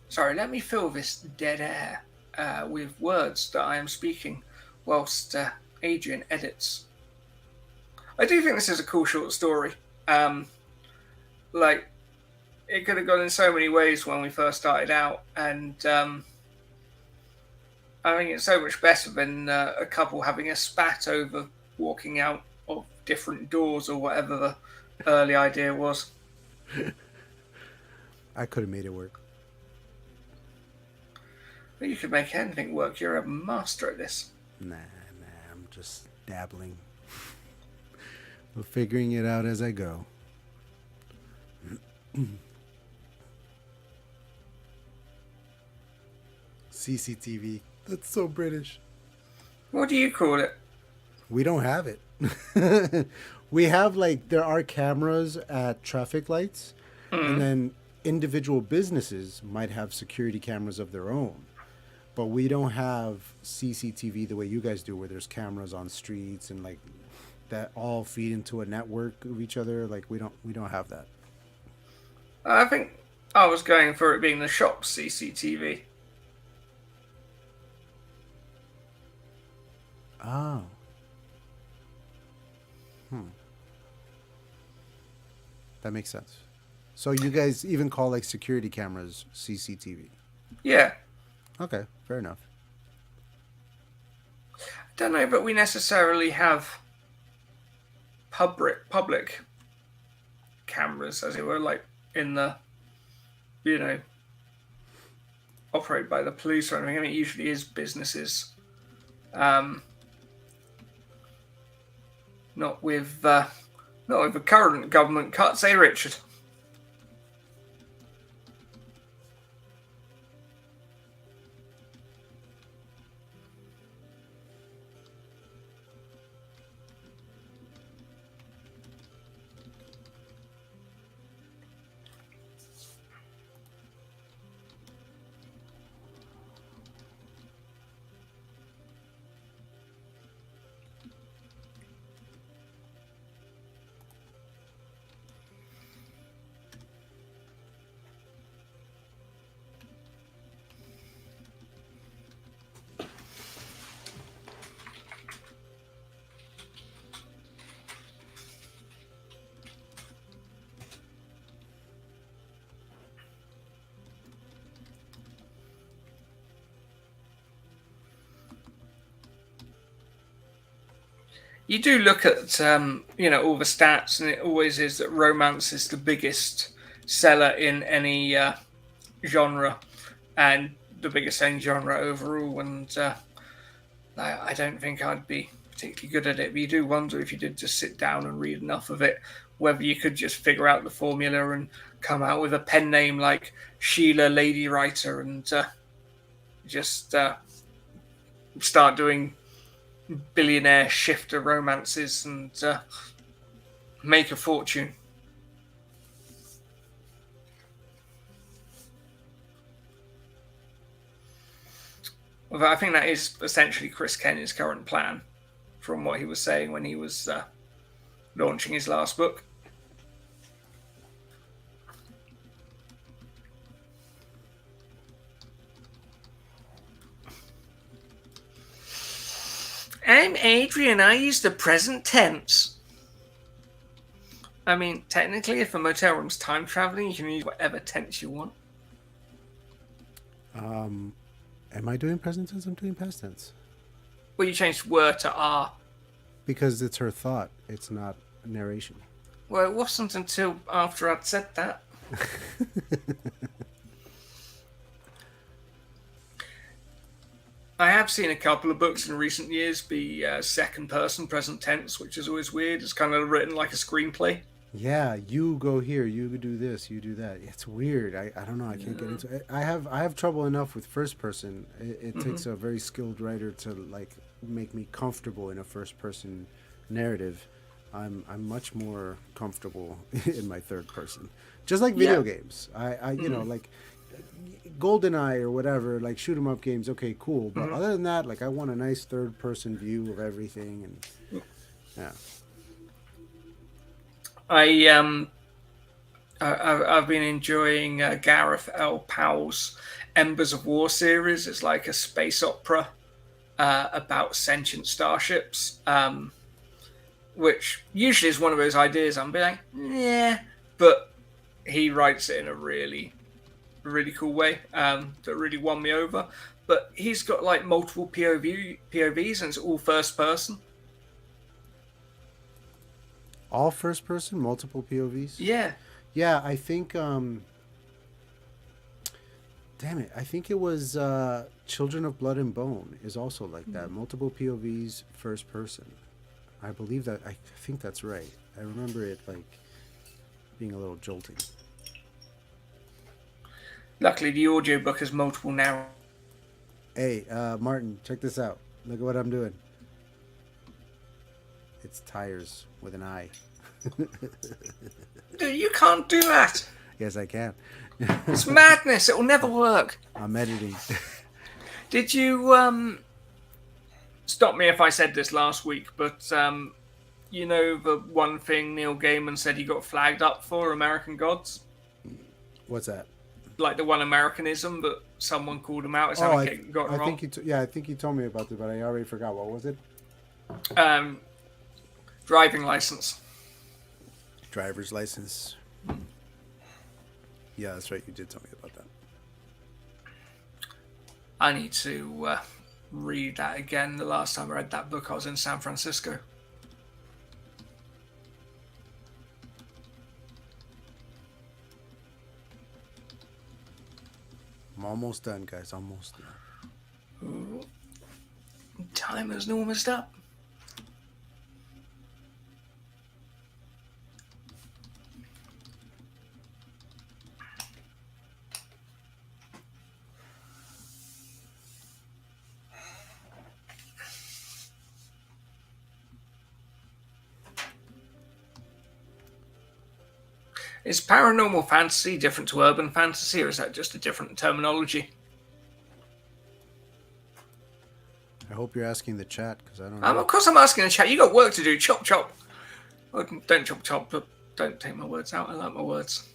Sorry, let me fill this dead air with words that I am speaking whilst Adrian edits. I do think this is a cool short story. Like, it could have gone in so many ways when we first started out, and I think it's so much better than a couple having a spat over walking out of different doors or whatever the early idea was. I could have made it work. But you could make anything work. You're a master at this. Nah, I'm just dabbling. We're figuring it out as I go. CCTV. That's so British. What do you call it? We don't have it. We have, like, there are cameras at traffic lights, and then individual businesses might have security cameras of their own. But we don't have CCTV the way you guys do, where there's cameras on streets and like that all feed into a network of each other. Like we don't have that. I think I was going for it being the shop's CCTV. Oh. That makes sense. So you guys even call like security cameras CCTV? Yeah. Okay, fair enough. I don't know, but we necessarily have public cameras, as it were, like in the, operated by the police or anything. I mean, it usually is businesses. Not with the current government cuts, eh, Richard? You do look at, all the stats, and it always is that romance is the biggest seller in any genre, and the biggest selling genre overall. And I don't think I'd be particularly good at it, but you do wonder if you did just sit down and read enough of it, whether you could just figure out the formula and come out with a pen name like Sheila Lady Writer and just start doing billionaire shifter romances and make a fortune. Although I think that is essentially Chris Kenny's current plan, from what he was saying when he was launching his last book. I'm Adrian. I use the present tense. I mean, technically, if a motel room's time traveling, you can use whatever tense you want. Am I doing present tense? I'm doing past tense. Well, you changed were to are. Because it's her thought. It's not narration. Well, it wasn't until after I'd said that. I have seen a couple of books in recent years be second person present tense, which is always weird. It's kind of written like a screenplay. Yeah, you go here, you do this, you do that. It's weird. I don't know. I can't get into it. I have trouble enough with first person. It takes a very skilled writer to like make me comfortable in a first person narrative. I'm much more comfortable in my third person. Just like video games. I you know, like GoldenEye or whatever, like shoot 'em up games, okay, cool. But other than that, like I want a nice third person view of everything and yeah. I've been enjoying Gareth L. Powell's Embers of War series. It's like a space opera about sentient starships, which usually is one of those ideas I'm like, yeah, but he writes it in a really, really cool way that really won me over. But he's got like multiple POVs and it's all first person. All first person, multiple POVs? Yeah. Yeah, I think damn it, I think it was Children of Blood and Bone is also like that. Multiple POVs, first person. I believe that I think that's right. I remember it like being a little jolting. Luckily the audiobook has multiple narrators. Hey, Martin, check this out. Look at what I'm doing. It's tires with an I. Dude, you can't do that. Yes, I can. It's madness. It will never work. I'm editing. Did you stop me if I said this last week, but you know the one thing Neil Gaiman said he got flagged up for, American Gods? What's that? Like the one Americanism that someone called him out as having got I wrong. think I think you told me about it, but I already forgot. What was it? Driving license. Driver's license. Yeah, that's right. You did tell me about that. I need to read that again. The last time I read that book, I was in San Francisco. I'm almost done, guys. Almost done. Ooh. Time has almost up. Is paranormal fantasy different to urban fantasy, or is that just a different terminology? I hope you're asking the chat because I don't know. Of course I'm asking the chat. You got work to do. Chop, chop. Oh, don't chop, chop, but don't take my words out. I like my words.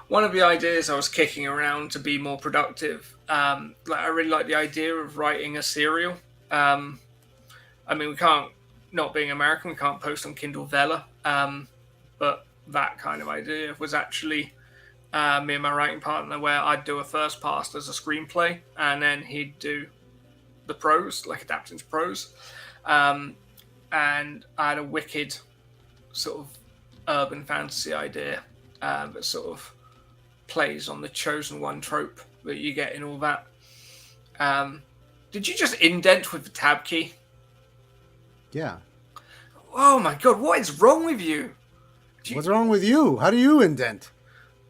One of the ideas I was kicking around to be more productive, I really like the idea of writing a serial. I mean, we can't, not being American, we can't post on Kindle Vella, but that kind of idea was actually me and my writing partner, where I'd do a first pass as a screenplay, and then he'd do the prose, like adapting to prose. And I had a wicked sort of urban fantasy idea that sort of plays on the chosen one trope that you get in all that. Did you just indent with the tab key? Yeah. Oh my god, what is wrong with you? What's wrong with you? How do you indent?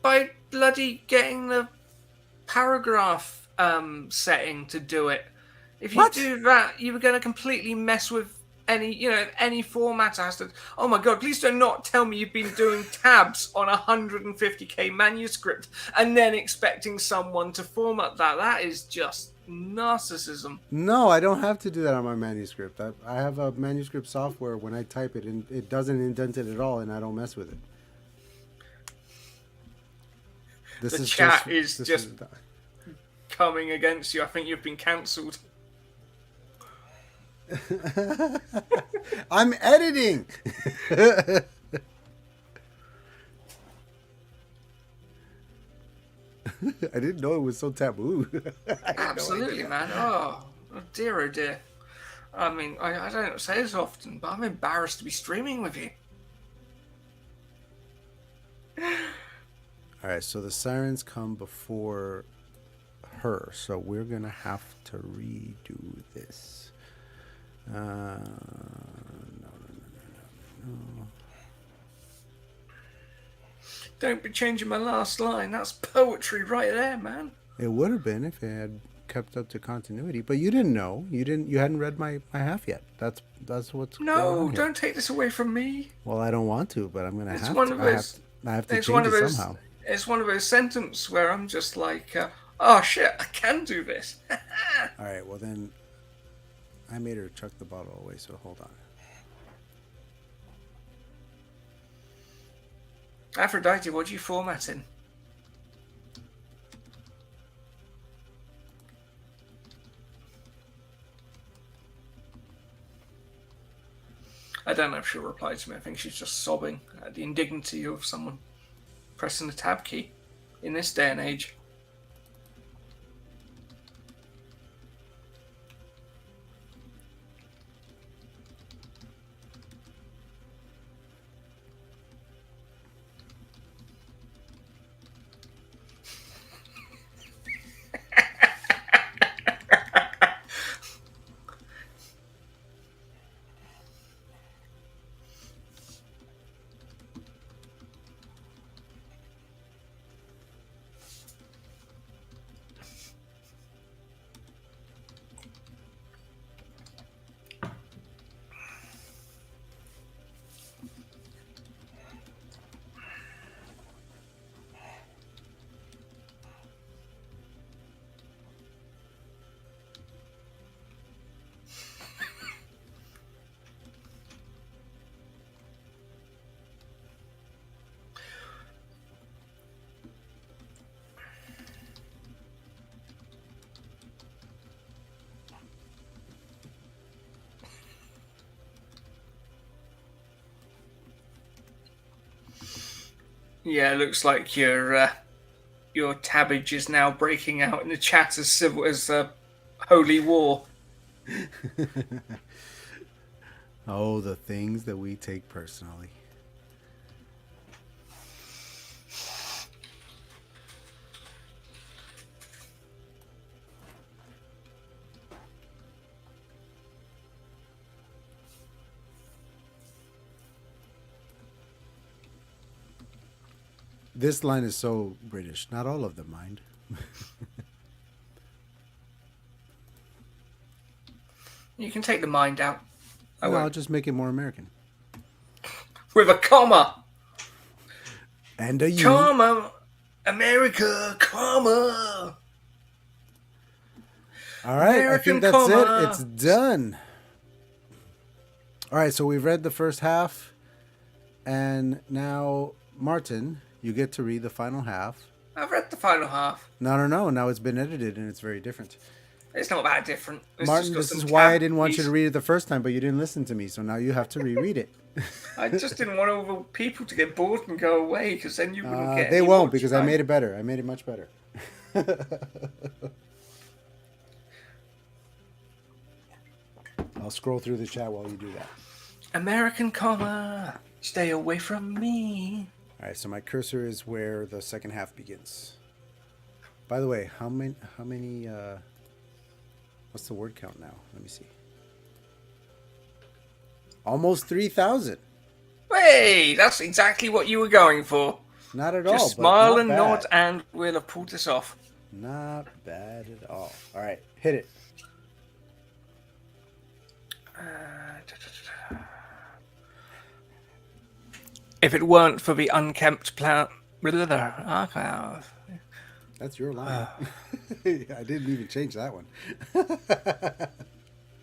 By bloody getting the paragraph setting to do it. If you What? do that, you were going to completely mess with any format has to. Oh my god! Please do not tell me you've been doing tabs on a 150k manuscript and then expecting someone to format that. That is just narcissism. No, I don't have to do that on my manuscript. I have a manuscript software. When I type it, and it doesn't indent it at all, and I don't mess with it. The chat is just coming against you. I think you've been cancelled. I'm editing. I didn't know it was so taboo. Absolutely, man. Oh dear, oh dear. I mean, I don't say this often, but I'm embarrassed to be streaming with you. All right, so the sirens come before her, so we're gonna have to redo this. No. Don't be changing my last line. That's poetry right there, man. It would have been if it had kept up to continuity, but you didn't know. You hadn't read my half yet. That's what's going No, on here. don't take this away from me. Well, I don't want to, but I'm gonna It's have one to. of those. I have to It's change one of it those. somehow. It's one of those sentences where I'm just like, oh shit, I can do this. All right, well then, I made her chuck the bottle away, so hold on. Aphrodite, what do you format in? I don't know if she'll reply to me. I think she's just sobbing at the indignity of someone pressing the tab key in this day and age. Yeah, it looks like your tabbage is now breaking out in the chat as civil as holy war. Oh, the things that we take personally. This line is so British. Not all of them, mind. You can take the mind out. I No, I'll won't. just make it more American. With a comma. And a U. Comma. America, comma. All right, American I think that's comma. it. It's done. All right, so we've read the first half, and now Martin, you get to read the final half. I've read the final half. No. Now it's been edited, and it's very different. It's not that different. It's Martin, just got this some is why I tab didn't want you keys. to read it the first time, but you didn't listen to me, so now you have to reread it. I just didn't want all the people to get bored and go away, because then you wouldn't get They any won't, watch because I time. made it better. I made it much better. I'll scroll through the chat while you do that. American comma. Stay away from me. All right, so my cursor is where the second half begins. By the way, how many what's the word count now? Let me see. Almost 3,000. Hey, that's exactly what you were going for. Not at all. Just but smile not and bad. nod, and we'll have pulled this off. Not bad at all. All right, hit it. If it weren't for the unkempt plant. That's your line. I didn't even change that one.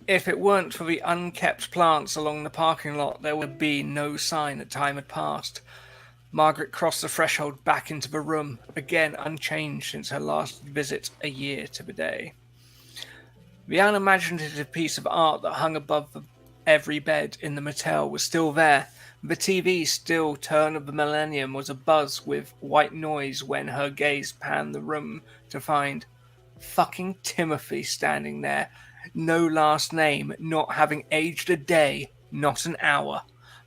If it weren't for the unkept plants along the parking lot, there would be no sign that time had passed. Margaret crossed the threshold back into the room, again unchanged since her last visit a year to the day. The unimaginative piece of art that hung above every bed in the motel was still there. The TV, still turn of the millennium, was abuzz with white noise when her gaze panned the room to find fucking Timothy standing there. No last name, not having aged a day, not an hour.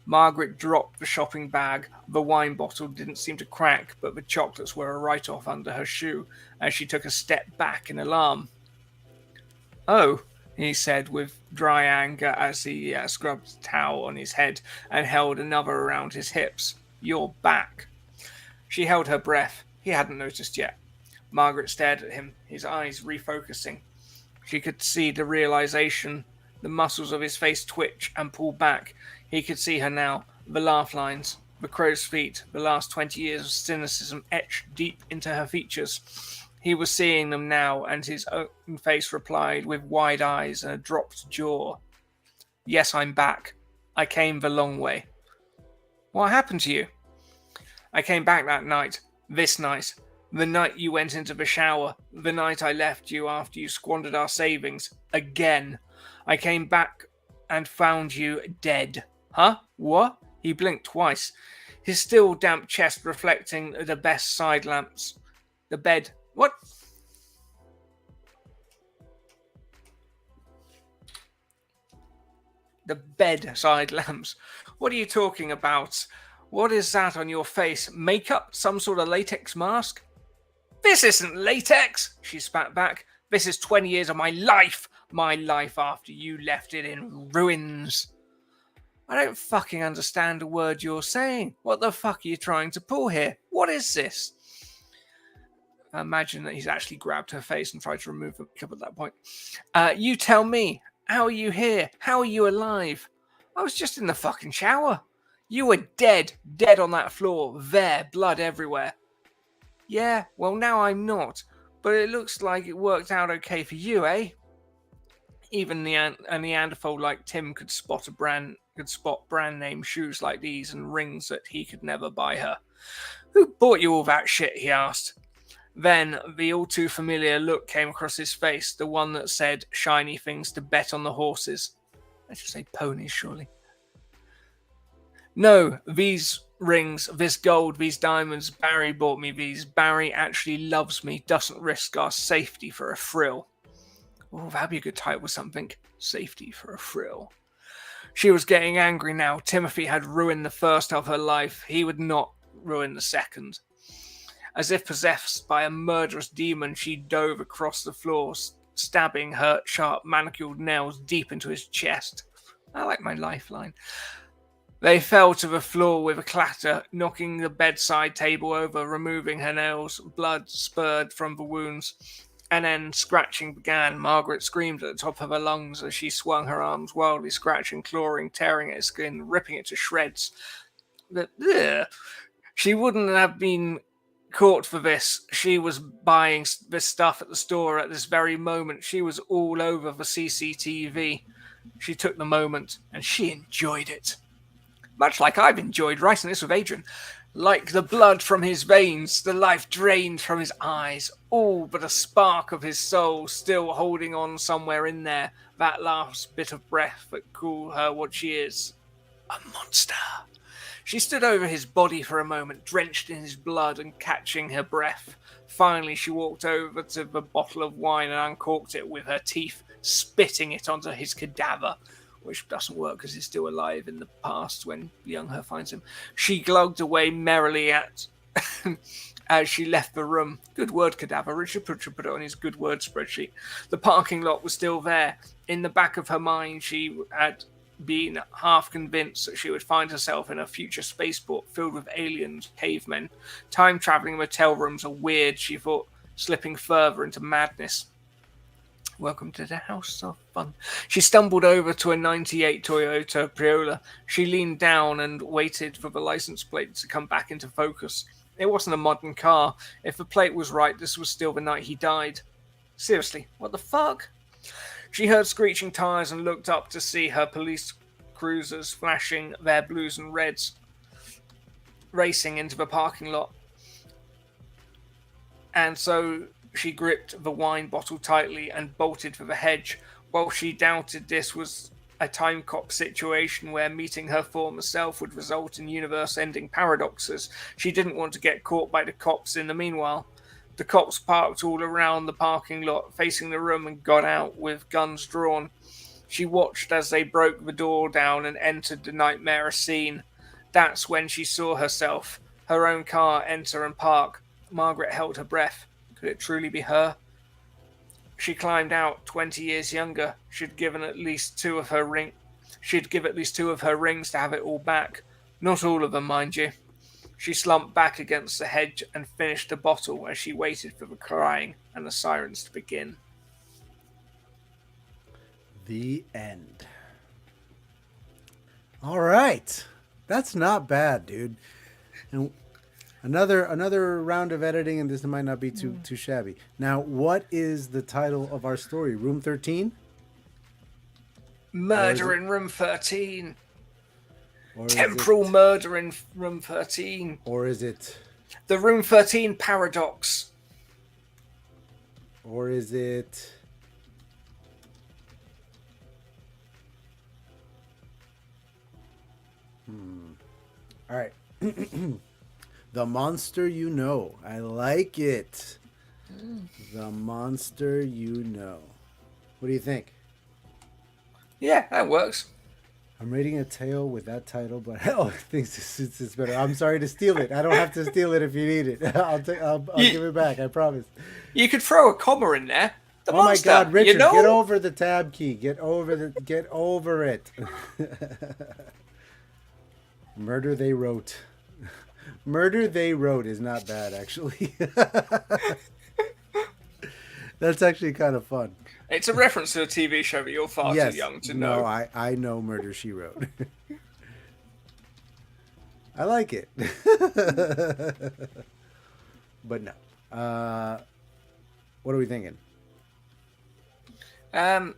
Margaret dropped the shopping bag. The wine bottle didn't seem to crack, but the chocolates were a write-off under her shoe as she took a step back in alarm. "Oh," he said with dry anger as he scrubbed a towel on his head and held another around his hips. "You're back." She held her breath. He hadn't noticed yet. Margaret stared at him, his eyes refocusing. She could see the realization, the muscles of his face twitch and pull back. He could see her now, the laugh lines, the crow's feet, the last 20 years of cynicism etched deep into her features. He was seeing them now, and his own face replied with wide eyes and a dropped jaw. "Yes, I'm back. I came the long way." "What happened to you?" "I came back that night. This night. The night you went into the shower. The night I left you after you squandered our savings. Again. I came back and found you dead." "Huh? What?" He blinked twice, his still damp chest reflecting the best side lamps. The bed. What? The bedside lamps. What are you talking about? What is that on your face? Makeup? Some sort of latex mask? "This isn't latex," she spat back. "This is 20 years of my life. My life after you left it in ruins." "I don't fucking understand a word you're saying. What the fuck are you trying to pull here? What is this?" I imagine that he's actually grabbed her face and tried to remove the makeup at that point. "You tell me. How are you here? How are you alive?" "I was just in the fucking shower." "You were dead. Dead on that floor. There. Blood everywhere." "Yeah, well now I'm not. But it looks like it worked out okay for you, eh?" Even a Neanderthal like Tim could spot brand name shoes like these and rings that he could never buy her. "Who bought you all that shit?" he asked. Then the all too familiar look came across his face, the one that said shiny things to bet on the horses. I should say ponies, surely. "No, these rings, this gold, these diamonds, Barry bought me these. Barry actually loves me, doesn't risk our safety for a thrill." Oh, that'd be a good title with something. Safety for a thrill. She was getting angry now. Timothy had ruined the first of her life. He would not ruin the second. As if possessed by a murderous demon, she dove across the floor, stabbing her sharp manicured nails deep into his chest. I like my lifeline. They fell to the floor with a clatter, knocking the bedside table over, removing her nails. Blood spurted from the wounds. And then scratching began. Margaret screamed at the top of her lungs as she swung her arms wildly, scratching, clawing, tearing at his skin, ripping it to shreds. She wouldn't have been caught for this. She was buying this stuff at the store at this very moment. She was all over the CCTV. She took the moment, and she enjoyed it. Much like I've enjoyed writing this with Adrian. Like the blood from his veins, the life drained from his eyes, all but a spark of his soul still holding on somewhere in there, that last bit of breath that called her what she is. A monster. She stood over his body for a moment, drenched in his blood and catching her breath. Finally, she walked over to the bottle of wine and uncorked it with her teeth, spitting it onto his cadaver. which doesn't work because he's still alive in the past when young her finds him. She glugged away merrily at as she left the room. Good word, cadaver. Richard should put it on his good word spreadsheet. The parking lot was still there. In the back of her mind, she had been half convinced that she would find herself in a future spaceport filled with aliens, cavemen. Time-traveling motel rooms are weird, she thought, slipping further into madness. Welcome to the house of fun. She stumbled over to a 98 Toyota Priola. She leaned down and waited for the license plate to come back into focus. It wasn't a modern car. If the plate was right, this was still the night he died. Seriously, what the fuck? She heard screeching tires and looked up to see her police cruisers flashing their blues and reds, racing into the parking lot. And so she gripped the wine bottle tightly and bolted for the hedge. While she doubted this was a time cop situation where meeting her former self would result in universe-ending paradoxes, she didn't want to get caught by the cops in the meanwhile. The cops parked all around the parking lot, facing the room, and got out with guns drawn. She watched as they broke the door down and entered the nightmare scene. That's when she saw herself, her own car, enter and park. Margaret held her breath. Could it truly be her? She climbed out, 20 years younger. She'd give at least two of her rings to have it all back. Not all of them, mind you. She slumped back against the hedge and finished the bottle as she waited for the crying and the sirens to begin. The end. All right. That's not bad, dude. And another round of editing, and this might not be too shabby. Now, what is the title of our story? Room 13? Murder in Room 13. Or Temporal murder in Room 13. Or is it? The Room 13 paradox. Or is it? All right. The Monster You Know. I like it. The Monster You Know. What do you think? Yeah, that works. I'm reading a tale with that title, but I think it's better. I'm sorry to steal it. I don't have to steal it if you need it. I'll give it back. I promise. You could throw a comma in there. The Oh monster, my God, Richard! you know? Get over the tab key. Get over it. Murder They Wrote. Murder They Wrote is not bad, actually. That's actually kind of fun. It's a reference to a TV show, but you're far too young to know. No, I know Murder, She Wrote. I like it. But no. What are we thinking? I'm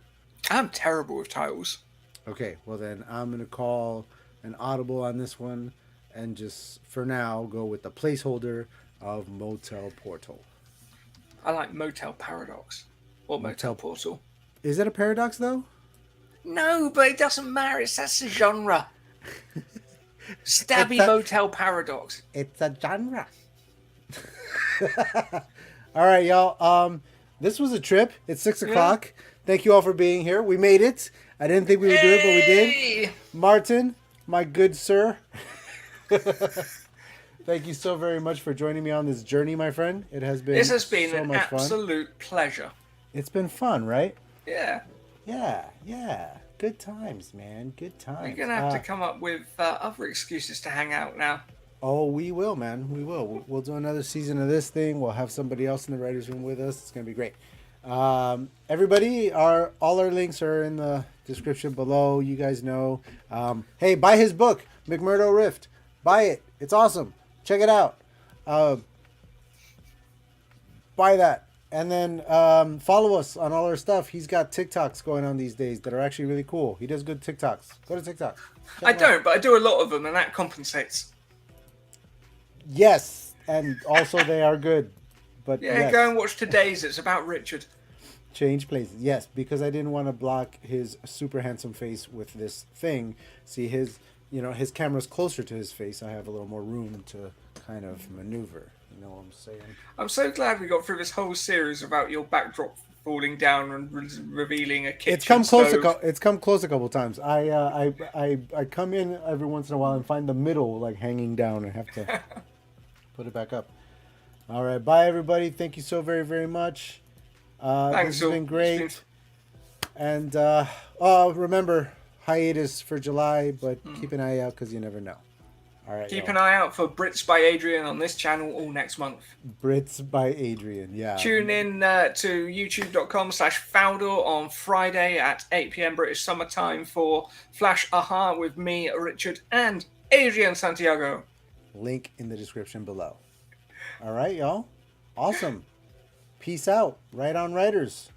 terrible with titles. Okay, well then I'm going to call an audible on this one and just, for now, go with the placeholder of Motel Portal. I like Motel Paradox. Or Motel Portal. Is it a paradox, though? No, but it doesn't matter. That's the genre. Stabby Motel Paradox. It's a genre. All right, y'all. This was a trip. It's 6 o'clock. Thank you all for being here. We made it. I didn't think we would do it, but we did. Martin, my good sir. Thank you so very much for joining me on this journey, my friend. It has been This has been so an much fun. absolute pleasure. It's been fun, right? Yeah. Yeah. Good times, man. Good times. We're going to have to come up with other excuses to hang out now. Oh, we will, man. We will. We'll do another season of this thing. We'll have somebody else in the writer's room with us. It's going to be great. Everybody, all our links are in the description below. You guys know. Hey, buy his book, McMurdo Rift. Buy it. It's awesome. Check it out. Buy that. And then follow us on all our stuff. He's got TikToks going on these days that are actually really cool. He does good TikToks. Go to TikTok. I don't, but I do a lot of them, and that compensates. Yes, and also they are good. But Yeah, yes. go and watch today's. It's about Richard. Change places. Yes, because I didn't want to block his super handsome face with this thing. See, his camera's closer to his face. I have a little more room to kind of maneuver. You know what I'm saying? I'm so glad we got through this whole series about your backdrop falling down and revealing a kitchen It's come close. stove. It's come close a couple times. I come in every once in a while and find the middle like hanging down and have to put it back up. All right, bye everybody. Thank you so very very much. Thanks, This has been It's great. And remember hiatus for July, but keep an eye out because you never know. All right, Keep y'all. an eye out for Brits by Adrian on this channel all next month. Brits by Adrian. Yeah. Tune in to youtube.com/Fowdor on Friday at 8 p.m. British Summer Time for Flash Aha with me, Richard, and Adrian Santiago. Link in the description below. All right, y'all. Awesome. Peace out. Right on, writers.